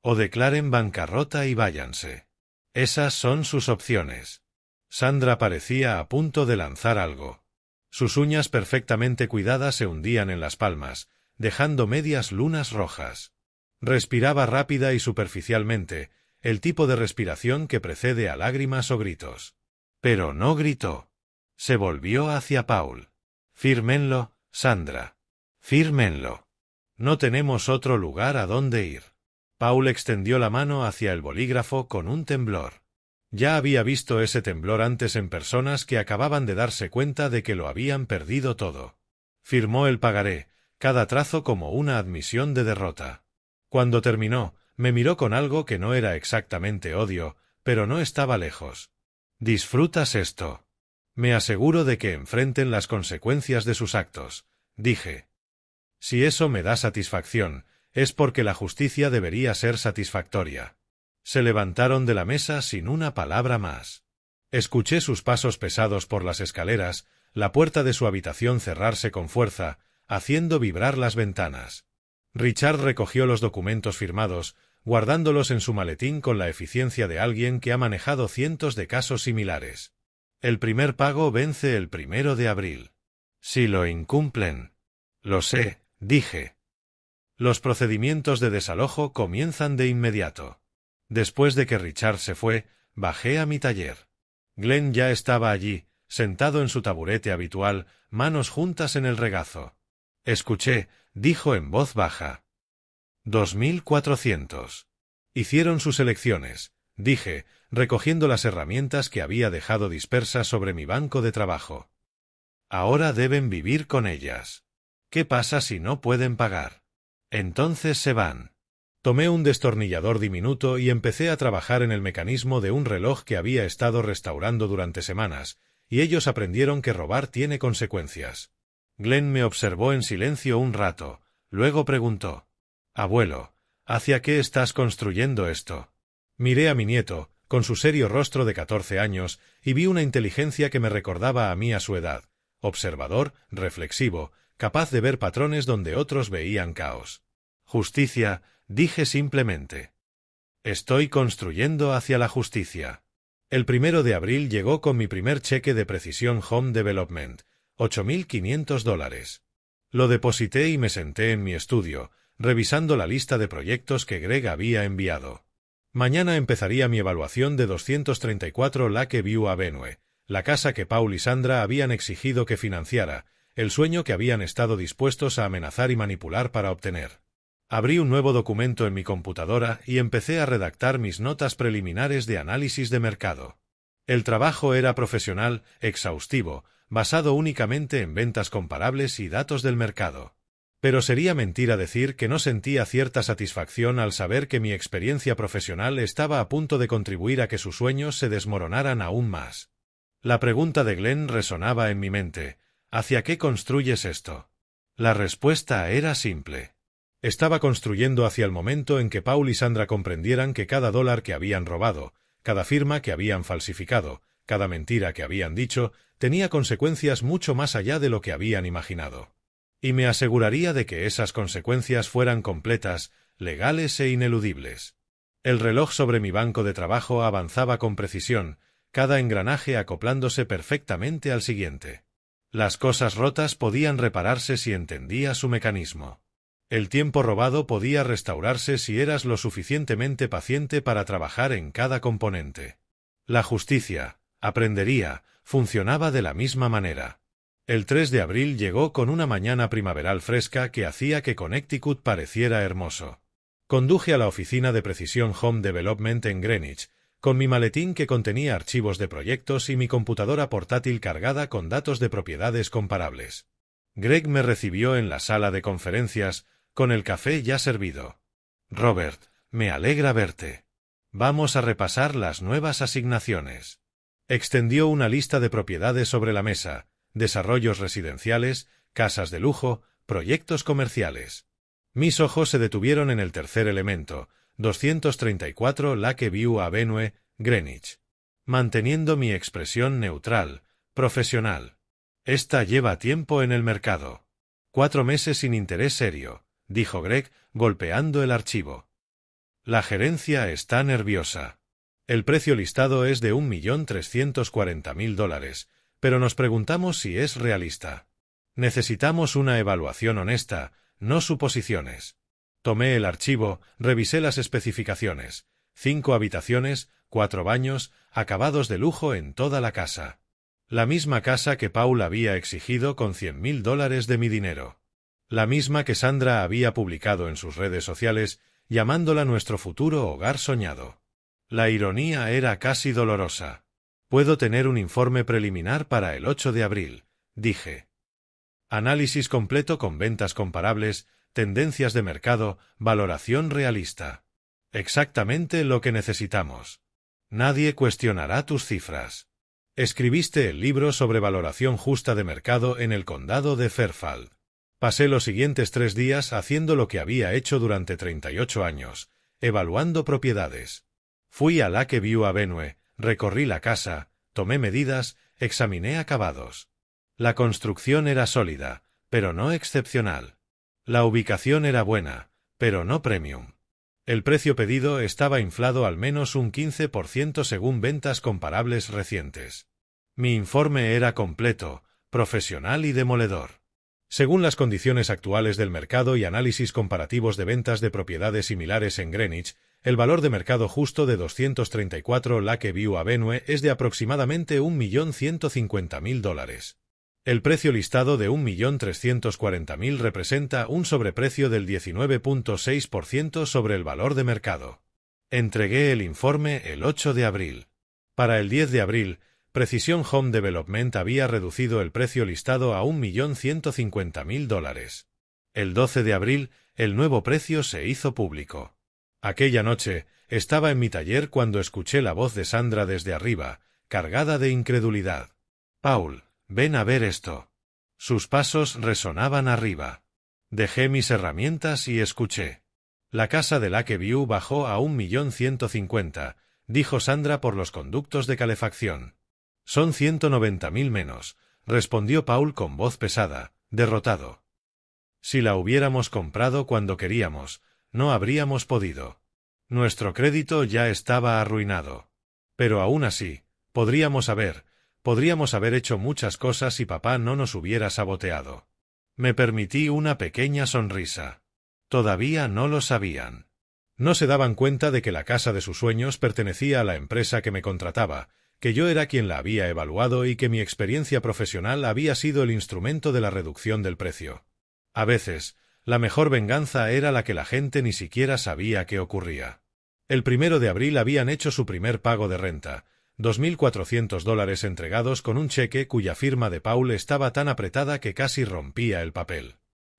O declaren bancarrota y váyanse. Esas son sus opciones. Sandra parecía a punto de lanzar algo. Sus uñas perfectamente cuidadas se hundían en las palmas, dejando medias lunas rojas. Respiraba rápida y superficialmente, el tipo de respiración que precede a lágrimas o gritos. Pero no gritó. Se volvió hacia Paul. Fírmenlo, Sandra. Fírmenlo. No tenemos otro lugar a donde ir. Paul extendió la mano hacia el bolígrafo con un temblor. Ya había visto ese temblor antes en personas que acababan de darse cuenta de que lo habían perdido todo. Firmó el pagaré, cada trazo como una admisión de derrota. Cuando terminó, me miró con algo que no era exactamente odio, pero no estaba lejos. «¿Disfrutas esto?» «Me aseguro de que enfrenten las consecuencias de sus actos», dije. «Si eso me da satisfacción, es porque la justicia debería ser satisfactoria». Se levantaron de la mesa sin una palabra más. Escuché sus pasos pesados por las escaleras, la puerta de su habitación cerrarse con fuerza, haciendo vibrar las ventanas. Richard recogió los documentos firmados, guardándolos en su maletín con la eficiencia de alguien que ha manejado cientos de casos similares. El primer pago vence el 1 de abril. Si lo incumplen. Lo sé, dije. Los procedimientos de desalojo comienzan de inmediato. Después de que Richard se fue, bajé a mi taller. Glenn ya estaba allí, sentado en su taburete habitual, manos juntas en el regazo. Escuché, dijo en voz baja. 2,400. Hicieron sus elecciones, dije, recogiendo las herramientas que había dejado dispersas sobre mi banco de trabajo. Ahora deben vivir con ellas. ¿Qué pasa si no pueden pagar? Entonces se van. Tomé un destornillador diminuto y empecé a trabajar en el mecanismo de un reloj que había estado restaurando durante semanas, y ellos aprendieron que robar tiene consecuencias. Glenn me observó en silencio un rato, luego preguntó: «Abuelo, ¿hacia qué estás construyendo esto?» Miré a mi nieto, con su serio rostro de 14 años, y vi una inteligencia que me recordaba a mí a su edad, observador, reflexivo, capaz de ver patrones donde otros veían caos. «Justicia», dije simplemente. «Estoy construyendo hacia la justicia». El 1 de abril llegó con mi primer cheque de Precision Home Development, $8,500. Lo deposité y me senté en mi estudio, revisando la lista de proyectos que Greg había enviado. Mañana empezaría mi evaluación de 234 Lakeview Avenue, la casa que Paul y Sandra habían exigido que financiara, el sueño que habían estado dispuestos a amenazar y manipular para obtener. Abrí un nuevo documento en mi computadora y empecé a redactar mis notas preliminares de análisis de mercado. El trabajo era profesional, exhaustivo, basado únicamente en ventas comparables y datos del mercado. Pero sería mentira decir que no sentía cierta satisfacción al saber que mi experiencia profesional estaba a punto de contribuir a que sus sueños se desmoronaran aún más. La pregunta de Glenn resonaba en mi mente: ¿hacia qué construyes esto? La respuesta era simple. Estaba construyendo hacia el momento en que Paul y Sandra comprendieran que cada dólar que habían robado, cada firma que habían falsificado, cada mentira que habían dicho, tenía consecuencias mucho más allá de lo que habían imaginado. Y me aseguraría de que esas consecuencias fueran completas, legales e ineludibles. El reloj sobre mi banco de trabajo avanzaba con precisión, cada engranaje acoplándose perfectamente al siguiente. Las cosas rotas podían repararse si entendía su mecanismo. El tiempo robado podía restaurarse si eras lo suficientemente paciente para trabajar en cada componente. La justicia, aprendería, funcionaba de la misma manera. El 3 de abril llegó con una mañana primaveral fresca que hacía que Connecticut pareciera hermoso. Conduje a la oficina de Precision Home Development en Greenwich, con mi maletín que contenía archivos de proyectos y mi computadora portátil cargada con datos de propiedades comparables. Greg me recibió en la sala de conferencias, con el café ya servido. «Robert, me alegra verte. Vamos a repasar las nuevas asignaciones». Extendió una lista de propiedades sobre la mesa: desarrollos residenciales, casas de lujo, proyectos comerciales. Mis ojos se detuvieron en el tercer elemento: 234 Lakeview Avenue, Greenwich. Manteniendo mi expresión neutral, profesional. «Esta lleva tiempo en el mercado. 4 meses sin interés serio», dijo Greg, golpeando el archivo. «La gerencia está nerviosa. El precio listado es de $1,340,000, pero nos preguntamos si es realista. Necesitamos una evaluación honesta, no suposiciones». Tomé el archivo, revisé las especificaciones: 5 habitaciones, 4 baños, acabados de lujo en toda la casa. La misma casa que Paul había exigido con $100,000 de mi dinero. La misma que Sandra había publicado en sus redes sociales, llamándola nuestro futuro hogar soñado. La ironía era casi dolorosa. «Puedo tener un informe preliminar para el 8 de abril», dije. «Análisis completo con ventas comparables, tendencias de mercado, valoración realista. Exactamente lo que necesitamos. Nadie cuestionará tus cifras. Escribiste el libro sobre valoración justa de mercado en el condado de Fairfield». Pasé los siguientes 3 días haciendo lo que había hecho durante 38 años, evaluando propiedades. Fui a Lakeview Avenue, recorrí la casa, tomé medidas, examiné acabados. La construcción era sólida, pero no excepcional. La ubicación era buena, pero no premium. El precio pedido estaba inflado al menos un 15% según ventas comparables recientes. Mi informe era completo, profesional y demoledor. Según las condiciones actuales del mercado y análisis comparativos de ventas de propiedades similares en Greenwich, el valor de mercado justo de 234 Lakeview Avenue es de aproximadamente $1,150,000. El precio listado de $1,340,000 representa un sobreprecio del 19.6% sobre el valor de mercado. Entregué el informe el 8 de abril. Para el 10 de abril, Precision Home Development había reducido el precio listado a $1.150.000. El 12 de abril, el nuevo precio se hizo público. Aquella noche, estaba en mi taller cuando escuché la voz de Sandra desde arriba, cargada de incredulidad. «Paul, ven a ver esto». Sus pasos resonaban arriba. Dejé mis herramientas y escuché. La casa de Lakeview bajó a $1.150.000, dijo Sandra por los conductos de calefacción. Son 190.000 menos, respondió Paul con voz pesada, derrotado. Si la hubiéramos comprado cuando queríamos, no habríamos podido. Nuestro crédito ya estaba arruinado. Pero aún así, podríamos haber hecho muchas cosas si papá no nos hubiera saboteado. Me permití una pequeña sonrisa. Todavía no lo sabían. No se daban cuenta de que la casa de sus sueños pertenecía a la empresa que me contrataba, que yo era quien la había evaluado y que mi experiencia profesional había sido el instrumento de la reducción del precio. A veces, la mejor venganza era la que la gente ni siquiera sabía que ocurría. El 1 de abril habían hecho su primer pago de renta, $2.400 entregados con un cheque cuya firma de Paul estaba tan apretada que casi rompía el papel.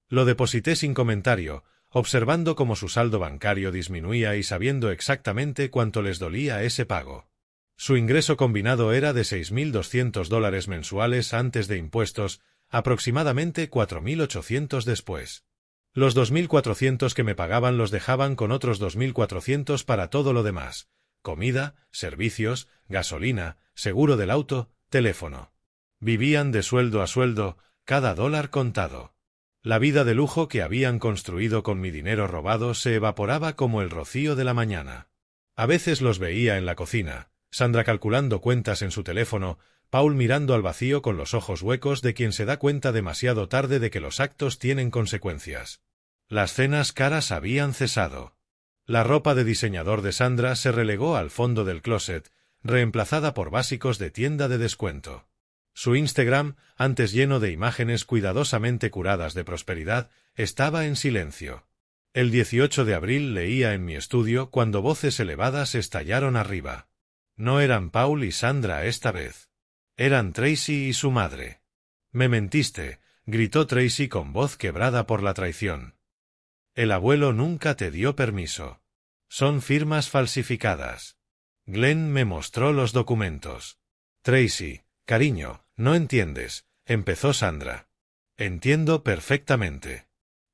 Lo deposité sin comentario, observando cómo su saldo bancario disminuía y sabiendo exactamente cuánto les dolía ese pago. Su ingreso combinado era de $6.200 mensuales antes de impuestos, aproximadamente $4.800 después. Los $2.400 que me pagaban los dejaban con otros $2.400 para todo lo demás: comida, servicios, gasolina, seguro del auto, teléfono. Vivían de sueldo a sueldo, cada dólar contado. La vida de lujo que habían construido con mi dinero robado se evaporaba como el rocío de la mañana. A veces los veía en la cocina, Sandra calculando cuentas en su teléfono, Paul mirando al vacío con los ojos huecos de quien se da cuenta demasiado tarde de que los actos tienen consecuencias. Las cenas caras habían cesado. La ropa de diseñador de Sandra se relegó al fondo del closet, reemplazada por básicos de tienda de descuento. Su Instagram, antes lleno de imágenes cuidadosamente curadas de prosperidad, estaba en silencio. El 18 de abril leía en mi estudio cuando voces elevadas estallaron arriba. No eran Paul y Sandra esta vez. Eran Tracy y su madre. «Me mentiste», gritó Tracy con voz quebrada por la traición. «El abuelo nunca te dio permiso. Son firmas falsificadas». Glenn me mostró los documentos. «Tracy, cariño, no entiendes», empezó Sandra. «Entiendo perfectamente.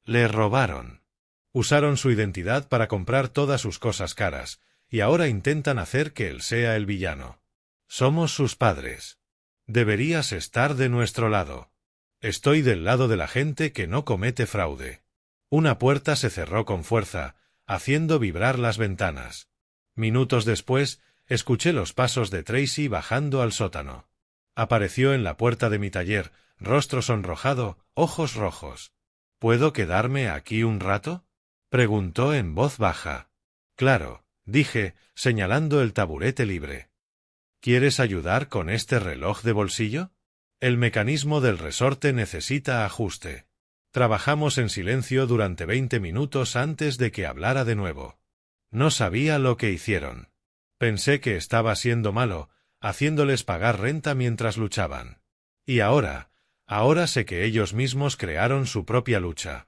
Le robaron. Usaron su identidad para comprar todas sus cosas caras, y ahora intentan hacer que él sea el villano. Somos sus padres. Deberías estar de nuestro lado. Estoy del lado de la gente que no comete fraude». Una puerta se cerró con fuerza, haciendo vibrar las ventanas. Minutos después, escuché los pasos de Tracy bajando al sótano. Apareció en la puerta de mi taller, rostro sonrojado, ojos rojos. «¿Puedo quedarme aquí un rato?», preguntó en voz baja. «Claro», dije, señalando el taburete libre. «¿Quieres ayudar con este reloj de bolsillo? El mecanismo del resorte necesita ajuste». Trabajamos en silencio durante 20 minutos antes de que hablara de nuevo. No sabía lo que hicieron. Pensé que estaba siendo malo, haciéndoles pagar renta mientras luchaban. Y ahora sé que ellos mismos crearon su propia lucha.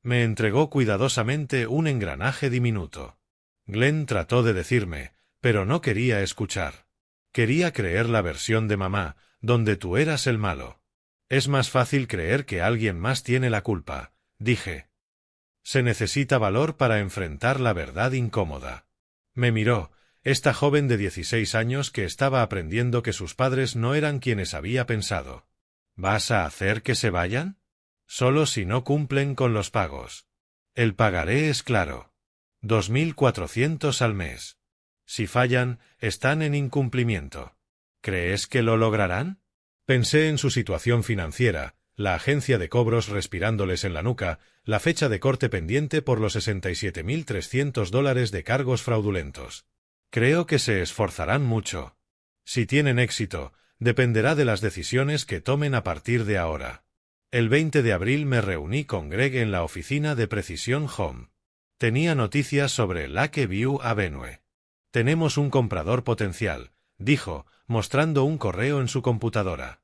Me entregó cuidadosamente un engranaje diminuto. Glenn trató de decirme, pero no quería escuchar. Quería creer la versión de mamá, donde tú eras el malo. «Es más fácil creer que alguien más tiene la culpa», dije. «Se necesita valor para enfrentar la verdad incómoda». Me miró, esta joven de 16 años que estaba aprendiendo que sus padres no eran quienes había pensado. «¿Vas a hacer que se vayan? Solo si no cumplen con los pagos. El pagaré es claro. $2.400 al mes. Si fallan, están en incumplimiento. ¿Crees que lo lograrán?». Pensé en su situación financiera, la agencia de cobros respirándoles en la nuca, la fecha de corte pendiente por los $67.300 de cargos fraudulentos. Creo que se esforzarán mucho. Si tienen éxito, dependerá de las decisiones que tomen a partir de ahora. El 20 de abril me reuní con Greg en la oficina de Precision Home. Tenía noticias sobre Lakeview Avenue. Tenemos un comprador potencial, dijo, mostrando un correo en su computadora.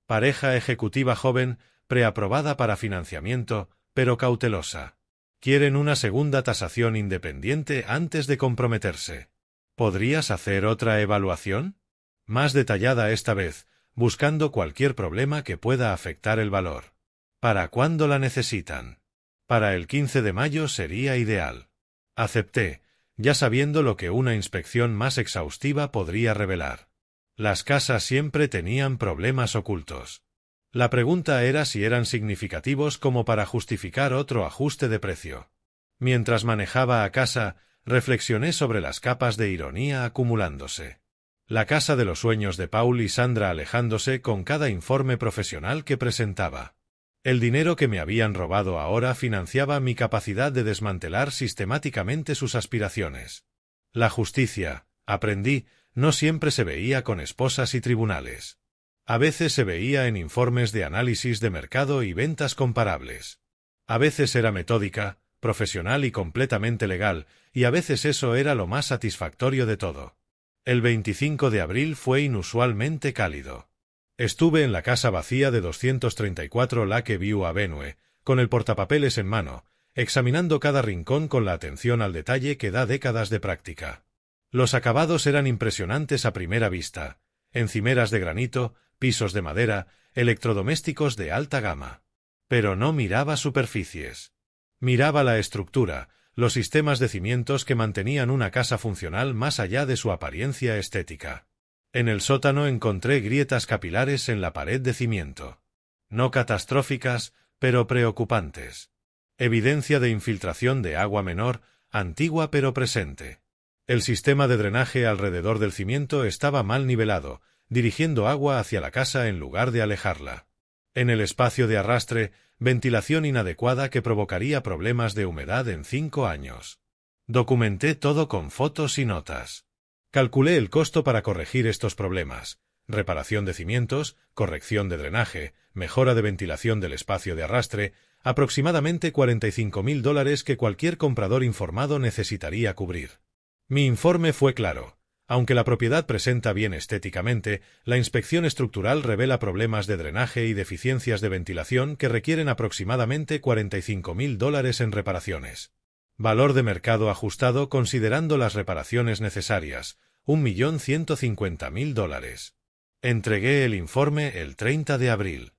Pareja ejecutiva joven, preaprobada para financiamiento, pero cautelosa. Quieren una segunda tasación independiente antes de comprometerse. ¿Podrías hacer otra evaluación? Más detallada esta vez, buscando cualquier problema que pueda afectar el valor. ¿Para cuándo la necesitan? Para el 15 de mayo sería ideal. Acepté, ya sabiendo lo que una inspección más exhaustiva podría revelar. Las casas siempre tenían problemas ocultos. La pregunta era si eran significativos como para justificar otro ajuste de precio. Mientras manejaba a casa, reflexioné sobre las capas de ironía acumulándose. La casa de los sueños de Paul y Sandra alejándose con cada informe profesional que presentaba. El dinero que me habían robado ahora financiaba mi capacidad de desmantelar sistemáticamente sus aspiraciones. La justicia, aprendí, no siempre se veía con esposas y tribunales. A veces se veía en informes de análisis de mercado y ventas comparables. A veces era metódica, profesional y completamente legal, y a veces eso era lo más satisfactorio de todo. El 25 de abril fue inusualmente cálido. Estuve en la casa vacía de 234 Lakeview Avenue, con el portapapeles en mano, examinando cada rincón con la atención al detalle que da décadas de práctica. Los acabados eran impresionantes a primera vista: encimeras de granito, pisos de madera, electrodomésticos de alta gama. Pero no miraba superficies. Miraba la estructura, los sistemas de cimientos que mantenían una casa funcional más allá de su apariencia estética. En el sótano encontré grietas capilares en la pared de cimiento. No catastróficas, pero preocupantes. Evidencia de infiltración de agua menor, antigua pero presente. El sistema de drenaje alrededor del cimiento estaba mal nivelado, dirigiendo agua hacia la casa en lugar de alejarla. En el espacio de arrastre, ventilación inadecuada que provocaría problemas de humedad en 5 años. Documenté todo con fotos y notas. Calculé el costo para corregir estos problemas: reparación de cimientos, corrección de drenaje, mejora de ventilación del espacio de arrastre, aproximadamente $45,000 que cualquier comprador informado necesitaría cubrir. Mi informe fue claro. Aunque la propiedad presenta bien estéticamente, la inspección estructural revela problemas de drenaje y deficiencias de ventilación que requieren aproximadamente $45,000 en reparaciones. Valor de mercado ajustado considerando las reparaciones necesarias: $1.150.000. Entregué el informe el 30 de abril.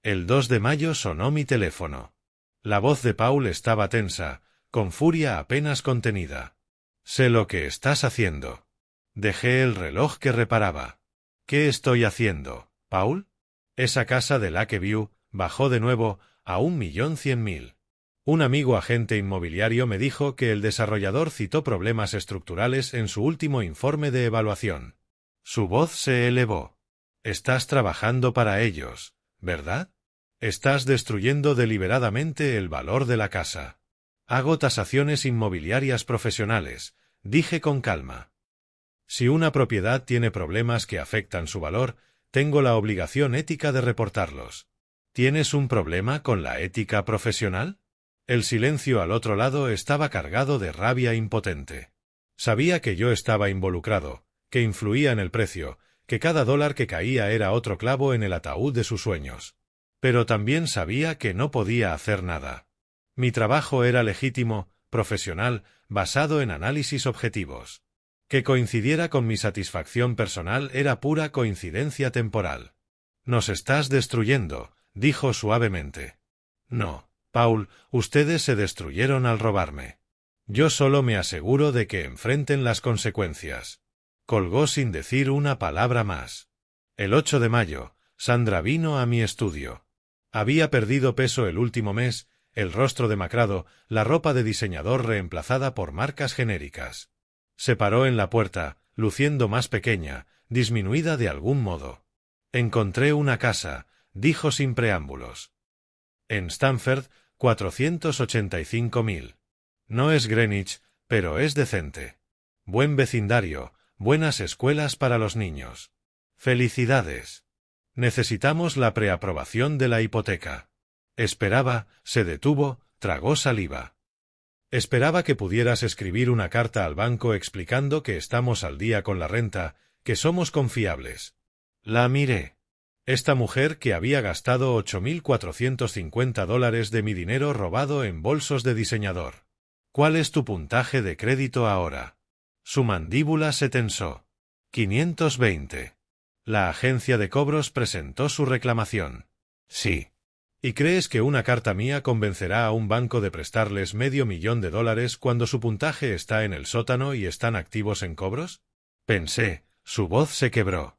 El 2 de mayo sonó mi teléfono. La voz de Paul estaba tensa, con furia apenas contenida. «Sé lo que estás haciendo». Dejé el reloj que reparaba. «¿Qué estoy haciendo, Paul?» Esa casa de Lakeview bajó de nuevo a $1.100.000. Un amigo agente inmobiliario me dijo que el desarrollador citó problemas estructurales en su último informe de evaluación. Su voz se elevó. «Estás trabajando para ellos, ¿verdad? Estás destruyendo deliberadamente el valor de la casa». «Hago tasaciones inmobiliarias profesionales», dije con calma. «Si una propiedad tiene problemas que afectan su valor, tengo la obligación ética de reportarlos». «¿Tienes un problema con la ética profesional?» El silencio al otro lado estaba cargado de rabia impotente. Sabía que yo estaba involucrado, que influía en el precio, que cada dólar que caía era otro clavo en el ataúd de sus sueños. Pero también sabía que no podía hacer nada. Mi trabajo era legítimo, profesional, basado en análisis objetivos. Que coincidiera con mi satisfacción personal era pura coincidencia temporal. «Nos estás destruyendo», dijo suavemente. «No, Paul, ustedes se destruyeron al robarme. Yo solo me aseguro de que enfrenten las consecuencias». Colgó sin decir una palabra más. El 8 de mayo, Sandra vino a mi estudio. Había perdido peso el último mes, el rostro demacrado, la ropa de diseñador reemplazada por marcas genéricas. Se paró en la puerta, luciendo más pequeña, disminuida de algún modo. «Encontré una casa», dijo sin preámbulos. «En Stamford, $485,000. No es Greenwich, pero es decente. Buen vecindario, buenas escuelas para los niños. Felicidades. Necesitamos la preaprobación de la hipoteca». Esperaba, se detuvo, tragó saliva. Esperaba que pudieras escribir una carta al banco explicando que estamos al día con la renta, que somos confiables. La miré. Esta mujer que había gastado $8.450 de mi dinero robado en bolsos de diseñador. ¿Cuál es tu puntaje de crédito ahora? Su mandíbula se tensó. 520. La agencia de cobros presentó su reclamación. Sí. ¿Y crees que una carta mía convencerá a un banco de prestarles $500,000 cuando su puntaje está en el sótano y están activos en cobros? Pensé, su voz se quebró.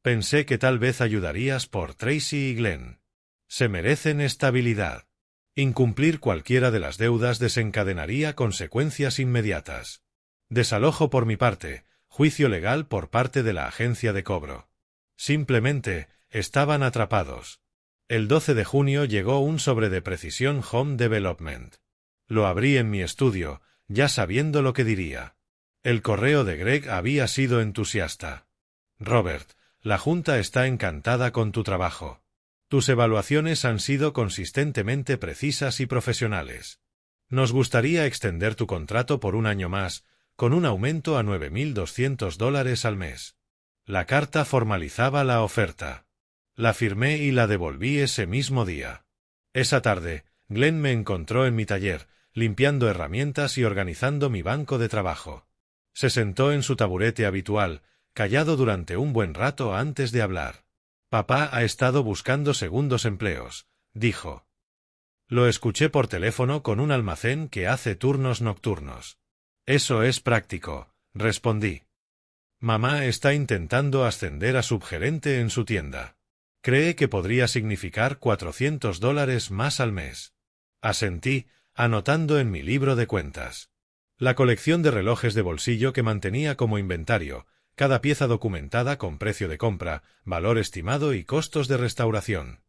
Pensé que tal vez ayudarías por Tracy y Glenn. Se merecen estabilidad. Incumplir cualquiera de las deudas desencadenaría consecuencias inmediatas. Desalojo por mi parte, juicio legal por parte de la agencia de cobro. Simplemente, estaban atrapados. El 12 de junio llegó un sobre de Precision Home Development. Lo abrí en mi estudio, ya sabiendo lo que diría. El correo de Greg había sido entusiasta. Robert, la Junta está encantada con tu trabajo. Tus evaluaciones han sido consistentemente precisas y profesionales. Nos gustaría extender tu contrato por un año más, con un aumento a $9,200 al mes. La carta formalizaba la oferta. La firmé y la devolví ese mismo día. Esa tarde, Glenn me encontró en mi taller, limpiando herramientas y organizando mi banco de trabajo. Se sentó en su taburete habitual, callado durante un buen rato antes de hablar. Papá ha estado buscando segundos empleos, dijo. Lo escuché por teléfono con un almacén que hace turnos nocturnos. Eso es práctico, respondí. Mamá está intentando ascender a subgerente en su tienda. Cree que podría significar $400 más al mes. Asentí, anotando en mi libro de cuentas. La colección de relojes de bolsillo que mantenía como inventario, cada pieza documentada con precio de compra, valor estimado y costos de restauración.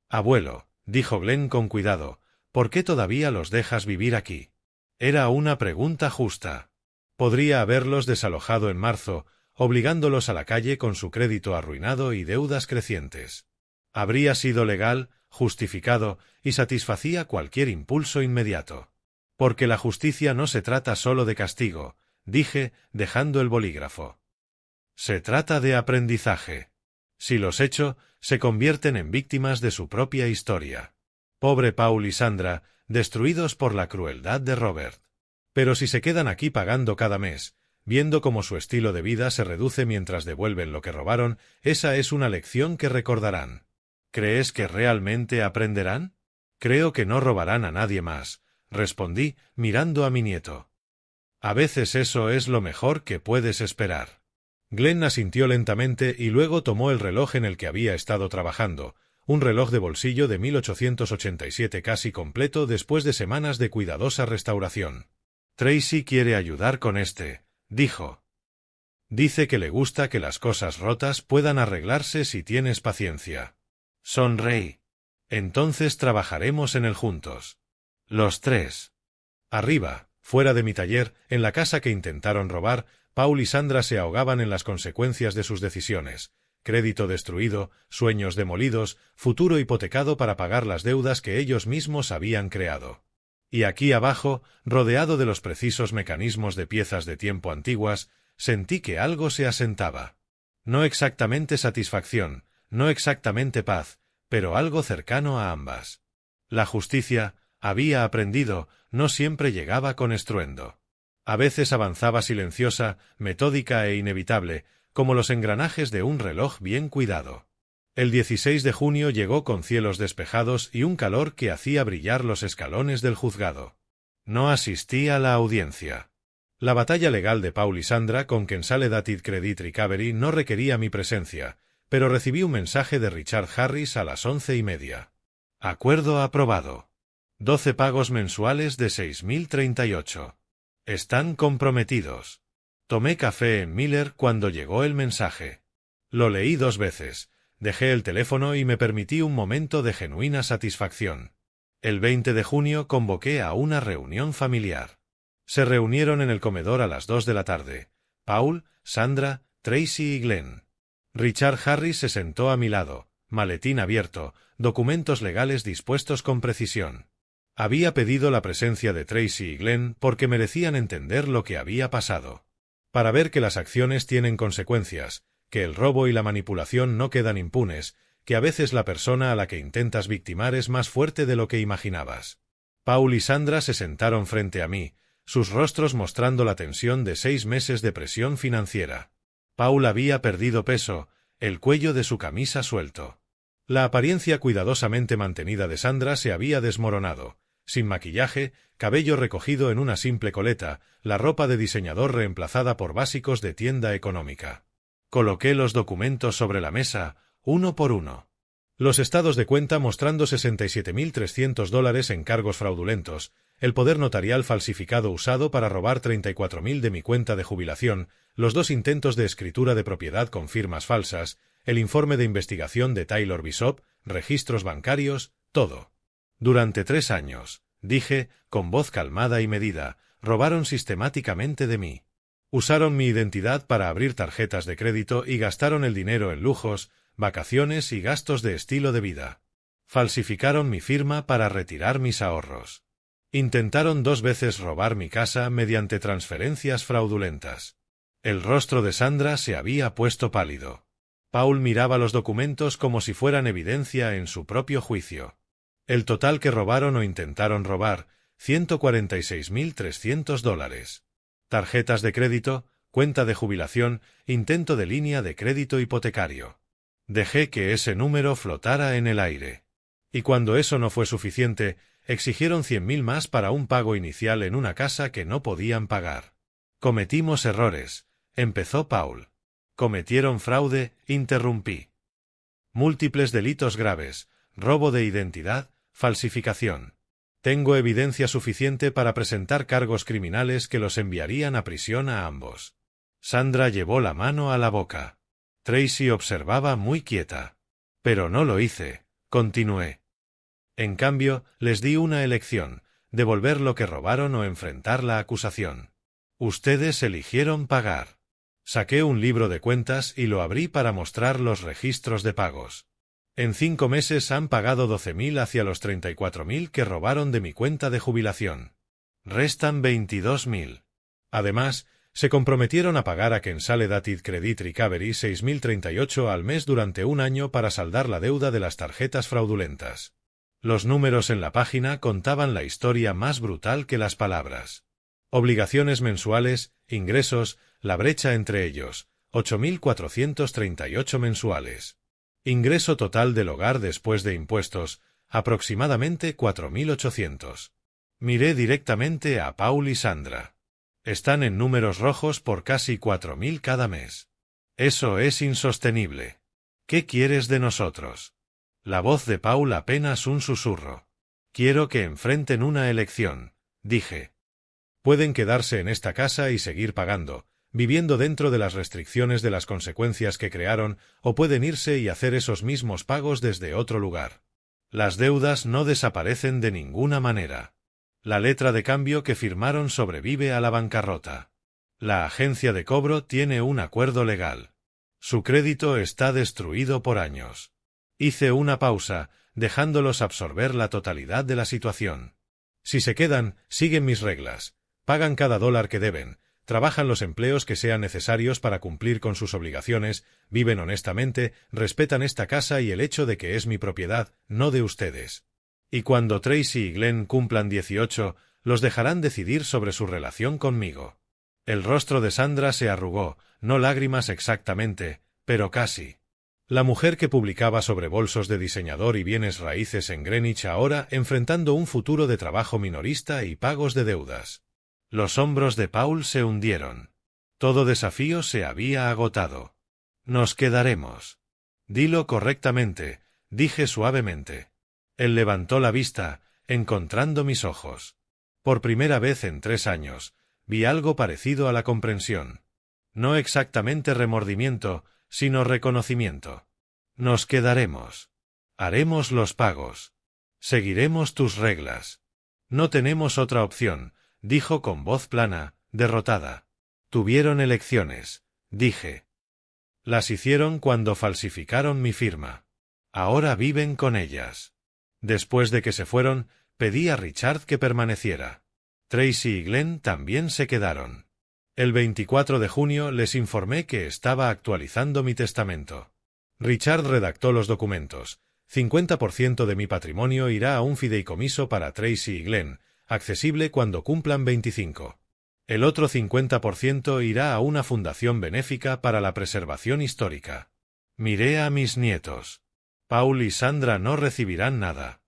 Abuelo, dijo Glenn con cuidado, ¿por qué todavía los dejas vivir aquí? Era una pregunta justa. Podría haberlos desalojado en marzo, obligándolos a la calle con su crédito arruinado y deudas crecientes. Habría sido legal, justificado y satisfacía cualquier impulso inmediato. Porque la justicia no se trata solo de castigo, dije, dejando el bolígrafo. Se trata de aprendizaje. Si los echo, se convierten en víctimas de su propia historia. Pobre Paul y Sandra, destruidos por la crueldad de Robert. Pero si se quedan aquí pagando cada mes, viendo cómo su estilo de vida se reduce mientras devuelven lo que robaron, esa es una lección que recordarán. ¿Crees que realmente aprenderán? Creo que no robarán a nadie más, respondí, mirando a mi nieto. A veces eso es lo mejor que puedes esperar. Glenn asintió lentamente y luego tomó el reloj en el que había estado trabajando, un reloj de bolsillo de 1887 casi completo después de semanas de cuidadosa restauración. Tracy quiere ayudar con este, dijo. Dice que le gusta que las cosas rotas puedan arreglarse si tienes paciencia. Sonreí. Entonces trabajaremos en él juntos. Los tres. Arriba, fuera de mi taller, en la casa que intentaron robar, Paul y Sandra se ahogaban en las consecuencias de sus decisiones. Crédito destruido, sueños demolidos, futuro hipotecado para pagar las deudas que ellos mismos habían creado. Y aquí abajo, rodeado de los precisos mecanismos de piezas de tiempo antiguas, sentí que algo se asentaba. No exactamente satisfacción, no exactamente paz, pero algo cercano a ambas. La justicia, había aprendido, no siempre llegaba con estruendo. A veces avanzaba silenciosa, metódica e inevitable, como los engranajes de un reloj bien cuidado. El 16 de junio llegó con cielos despejados y un calor que hacía brillar los escalones del juzgado. No asistí a la audiencia. La batalla legal de Paul y Sandra con Consolidated Credit Recovery no requería mi presencia, pero recibí un mensaje de Richard Harris a las 11:30. Acuerdo aprobado. 12 pagos mensuales de $6,038. Están comprometidos. Tomé café en Miller cuando llegó el mensaje. Lo leí 2 veces, dejé el teléfono y me permití un momento de genuina satisfacción. El 20 de junio convoqué a una reunión familiar. Se reunieron en el comedor a las 2 de la tarde. Paul, Sandra, Tracy y Glenn. Richard Harris se sentó a mi lado, maletín abierto, documentos legales dispuestos con precisión. Había pedido la presencia de Tracy y Glenn porque merecían entender lo que había pasado. Para ver que las acciones tienen consecuencias, que el robo y la manipulación no quedan impunes, que a veces la persona a la que intentas victimar es más fuerte de lo que imaginabas. Paul y Sandra se sentaron frente a mí, sus rostros mostrando la tensión de 6 meses de presión financiera. Paul había perdido peso, el cuello de su camisa suelto. La apariencia cuidadosamente mantenida de Sandra se había desmoronado. Sin maquillaje, cabello recogido en una simple coleta, la ropa de diseñador reemplazada por básicos de tienda económica. Coloqué los documentos sobre la mesa, uno por uno. Los estados de cuenta mostrando $67.300 en cargos fraudulentos, el poder notarial falsificado usado para robar $34.000 de mi cuenta de jubilación, los 2 intentos de escritura de propiedad con firmas falsas, el informe de investigación de Taylor Bishop, registros bancarios, todo. Durante 3 años, dije, con voz calmada y medida, robaron sistemáticamente de mí. Usaron mi identidad para abrir tarjetas de crédito y gastaron el dinero en lujos, vacaciones y gastos de estilo de vida. Falsificaron mi firma para retirar mis ahorros. Intentaron 2 veces robar mi casa mediante transferencias fraudulentas. El rostro de Sandra se había puesto pálido. Paul miraba los documentos como si fueran evidencia en su propio juicio. El total que robaron o intentaron robar, $146.300. Tarjetas de crédito, cuenta de jubilación, intento de línea de crédito hipotecario. Dejé que ese número flotara en el aire. Y cuando eso no fue suficiente, exigieron 100.000 más para un pago inicial en una casa que no podían pagar. Cometimos errores, empezó Paul. Cometieron fraude, interrumpí. Múltiples delitos graves, robo de identidad, falsificación. Tengo evidencia suficiente para presentar cargos criminales que los enviarían a prisión a ambos. Sandra llevó la mano a la boca. Tracy observaba muy quieta. Pero no lo hice, continué. En cambio, les di una elección, devolver lo que robaron o enfrentar la acusación. Ustedes eligieron pagar. Saqué un libro de cuentas y lo abrí para mostrar los registros de pagos. En 5 meses han pagado 12.000 hacia los 34.000 que robaron de mi cuenta de jubilación. Restan 22.000. Además, se comprometieron a pagar a Consolidated Credit Recovery $6.038 al mes durante un año para saldar la deuda de las tarjetas fraudulentas. Los números en la página contaban la historia más brutal que las palabras. Obligaciones mensuales, ingresos, la brecha entre ellos, 8.438 mensuales. Ingreso total del hogar después de impuestos, aproximadamente 4.800. Miré directamente a Paul y Sandra. Están en números rojos por casi 4.000 cada mes. Eso es insostenible. ¿Qué quieres de nosotros? La voz de Paul apenas un susurro. Quiero que enfrenten una elección, dije. Pueden quedarse en esta casa y seguir pagando, viviendo dentro de las restricciones de las consecuencias que crearon, o pueden irse y hacer esos mismos pagos desde otro lugar. Las deudas no desaparecen de ninguna manera. La letra de cambio que firmaron sobrevive a la bancarrota. La agencia de cobro tiene un acuerdo legal. Su crédito está destruido por años. Hice una pausa, dejándolos absorber la totalidad de la situación. Si se quedan, siguen mis reglas. Pagan cada dólar que deben, trabajan los empleos que sean necesarios para cumplir con sus obligaciones, viven honestamente, respetan esta casa y el hecho de que es mi propiedad, no de ustedes. Y cuando Tracy y Glenn cumplan 18, los dejarán decidir sobre su relación conmigo. El rostro de Sandra se arrugó, no lágrimas exactamente, pero casi. La mujer que publicaba sobre bolsos de diseñador y bienes raíces en Greenwich ahora enfrentando un futuro de trabajo minorista y pagos de deudas. Los hombros de Paul se hundieron. Todo desafío se había agotado. Nos quedaremos. Dilo correctamente, dije suavemente. Él levantó la vista, encontrando mis ojos. Por primera vez en 3 años, vi algo parecido a la comprensión. No exactamente remordimiento, sino reconocimiento. Nos quedaremos. Haremos los pagos. Seguiremos tus reglas. No tenemos otra opción, dijo con voz plana, derrotada. Tuvieron elecciones, dije. Las hicieron cuando falsificaron mi firma. Ahora viven con ellas. Después de que se fueron, Pedí a Richard que permaneciera. Tracy y Glenn también se quedaron. El 24 de junio les informé que estaba actualizando mi testamento. Richard redactó los documentos. 50% de mi patrimonio irá a un fideicomiso para Tracy y Glenn, accesible cuando cumplan 25. El otro 50% irá a una fundación benéfica para la preservación histórica. Miré a mis nietos. Paul y Sandra no recibirán nada.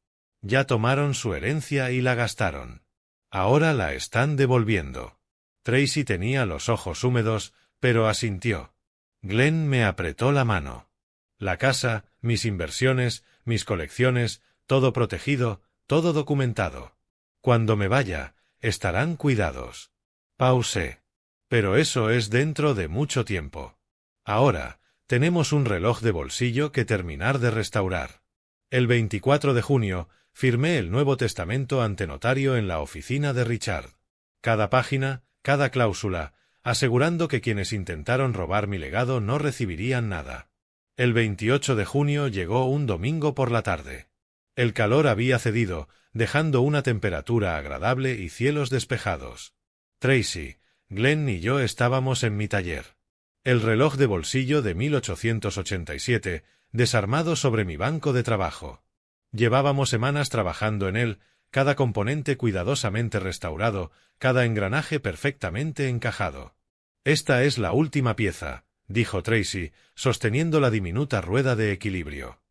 Ya tomaron su herencia y la gastaron. Ahora la están devolviendo. Tracy tenía los ojos húmedos, pero asintió. Glenn me apretó la mano. La casa, mis inversiones, mis colecciones, todo protegido, todo documentado. Cuando me vaya, estarán cuidados. Pausé. Pero eso es dentro de mucho tiempo. Ahora, tenemos un reloj de bolsillo que terminar de restaurar. El 24 de junio, firmé el Nuevo Testamento ante notario en la oficina de Richard. Cada página, cada cláusula, asegurando que quienes intentaron robar mi legado no recibirían nada. El 28 de junio llegó un domingo por la tarde. El calor había cedido, dejando una temperatura agradable y cielos despejados. Tracy, Glenn y yo estábamos en mi taller. El reloj de bolsillo de 1887, desarmado sobre mi banco de trabajo. Llevábamos semanas trabajando en él, cada componente cuidadosamente restaurado, cada engranaje perfectamente encajado. Esta es la última pieza, dijo Tracy, sosteniendo la diminuta rueda de equilibrio.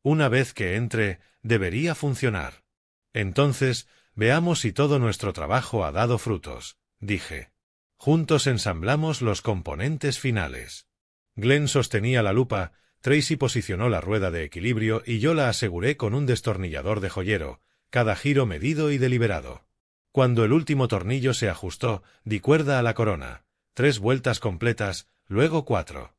Una vez que entre, debería funcionar. Entonces, veamos si todo nuestro trabajo ha dado frutos, dije. Juntos ensamblamos los componentes finales. Glenn sostenía la lupa, Tracy posicionó la rueda de equilibrio y yo la aseguré con un destornillador de joyero, cada giro medido y deliberado. Cuando el último tornillo se ajustó, di cuerda a la corona. 3 vueltas completas, luego 4.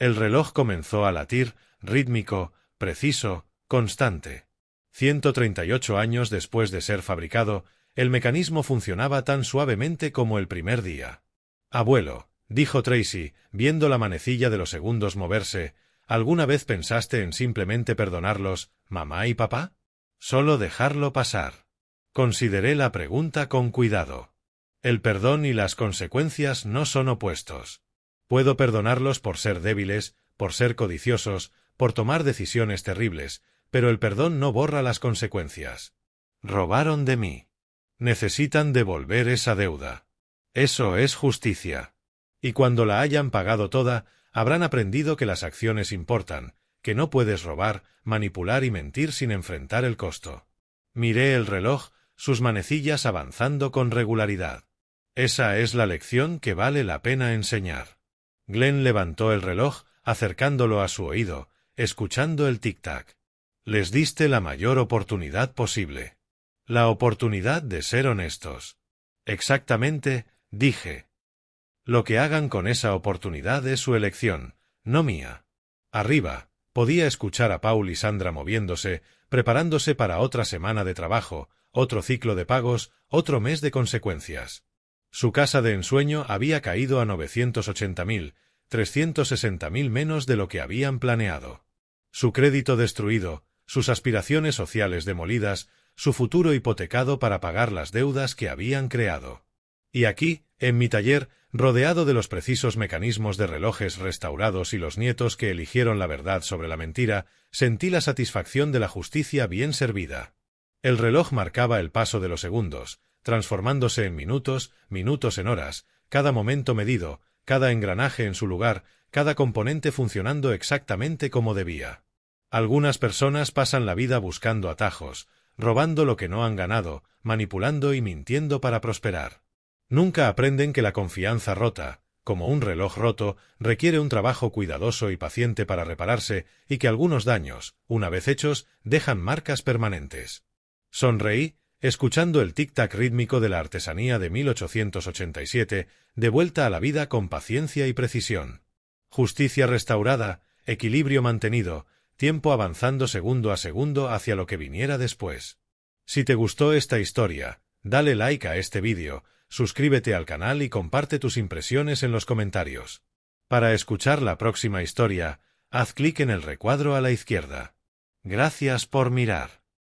El reloj comenzó a latir, rítmico, preciso, constante. 138 años después de ser fabricado, el mecanismo funcionaba tan suavemente como el primer día. Abuelo, dijo Tracy, viendo la manecilla de los segundos moverse, ¿alguna vez pensaste en simplemente perdonarlos, mamá y papá? Solo dejarlo pasar. Consideré la pregunta con cuidado. El perdón y las consecuencias no son opuestos. Puedo perdonarlos por ser débiles, por ser codiciosos, por tomar decisiones terribles, pero el perdón no borra las consecuencias. Robaron de mí. Necesitan devolver esa deuda. Eso es justicia. Y cuando la hayan pagado toda, habrán aprendido que las acciones importan, que no puedes robar, manipular y mentir sin enfrentar el costo. Miré el reloj, sus manecillas avanzando con regularidad. Esa es la lección que vale la pena enseñar. Glenn levantó el reloj, acercándolo a su oído, escuchando el tic-tac. Les diste la mayor oportunidad posible. La oportunidad de ser honestos. Exactamente, dije. Lo que hagan con esa oportunidad es su elección, no mía. Arriba, podía escuchar a Paul y Sandra moviéndose, preparándose para otra semana de trabajo, otro ciclo de pagos, otro mes de consecuencias. Su casa de ensueño había caído a 980.000, 360.000 menos de lo que habían planeado. Su crédito destruido, sus aspiraciones sociales demolidas, su futuro hipotecado para pagar las deudas que habían creado. Y aquí, en mi taller, rodeado de los precisos mecanismos de relojes restaurados y los nietos que eligieron la verdad sobre la mentira, sentí la satisfacción de la justicia bien servida. El reloj marcaba el paso de los segundos, transformándose en minutos, minutos en horas, cada momento medido, cada engranaje en su lugar, cada componente funcionando exactamente como debía. Algunas personas pasan la vida buscando atajos, robando lo que no han ganado, manipulando y mintiendo para prosperar. Nunca aprenden que la confianza rota, como un reloj roto, requiere un trabajo cuidadoso y paciente para repararse y que algunos daños, una vez hechos, dejan marcas permanentes. Sonreí, escuchando el tic-tac rítmico de la artesanía de 1887, de vuelta a la vida con paciencia y precisión. Justicia restaurada, equilibrio mantenido, tiempo avanzando segundo a segundo hacia lo que viniera después. Si te gustó esta historia, dale like a este vídeo, suscríbete al canal y comparte tus impresiones en los comentarios. Para escuchar la próxima historia, haz clic en el recuadro a la izquierda. Gracias por mirar.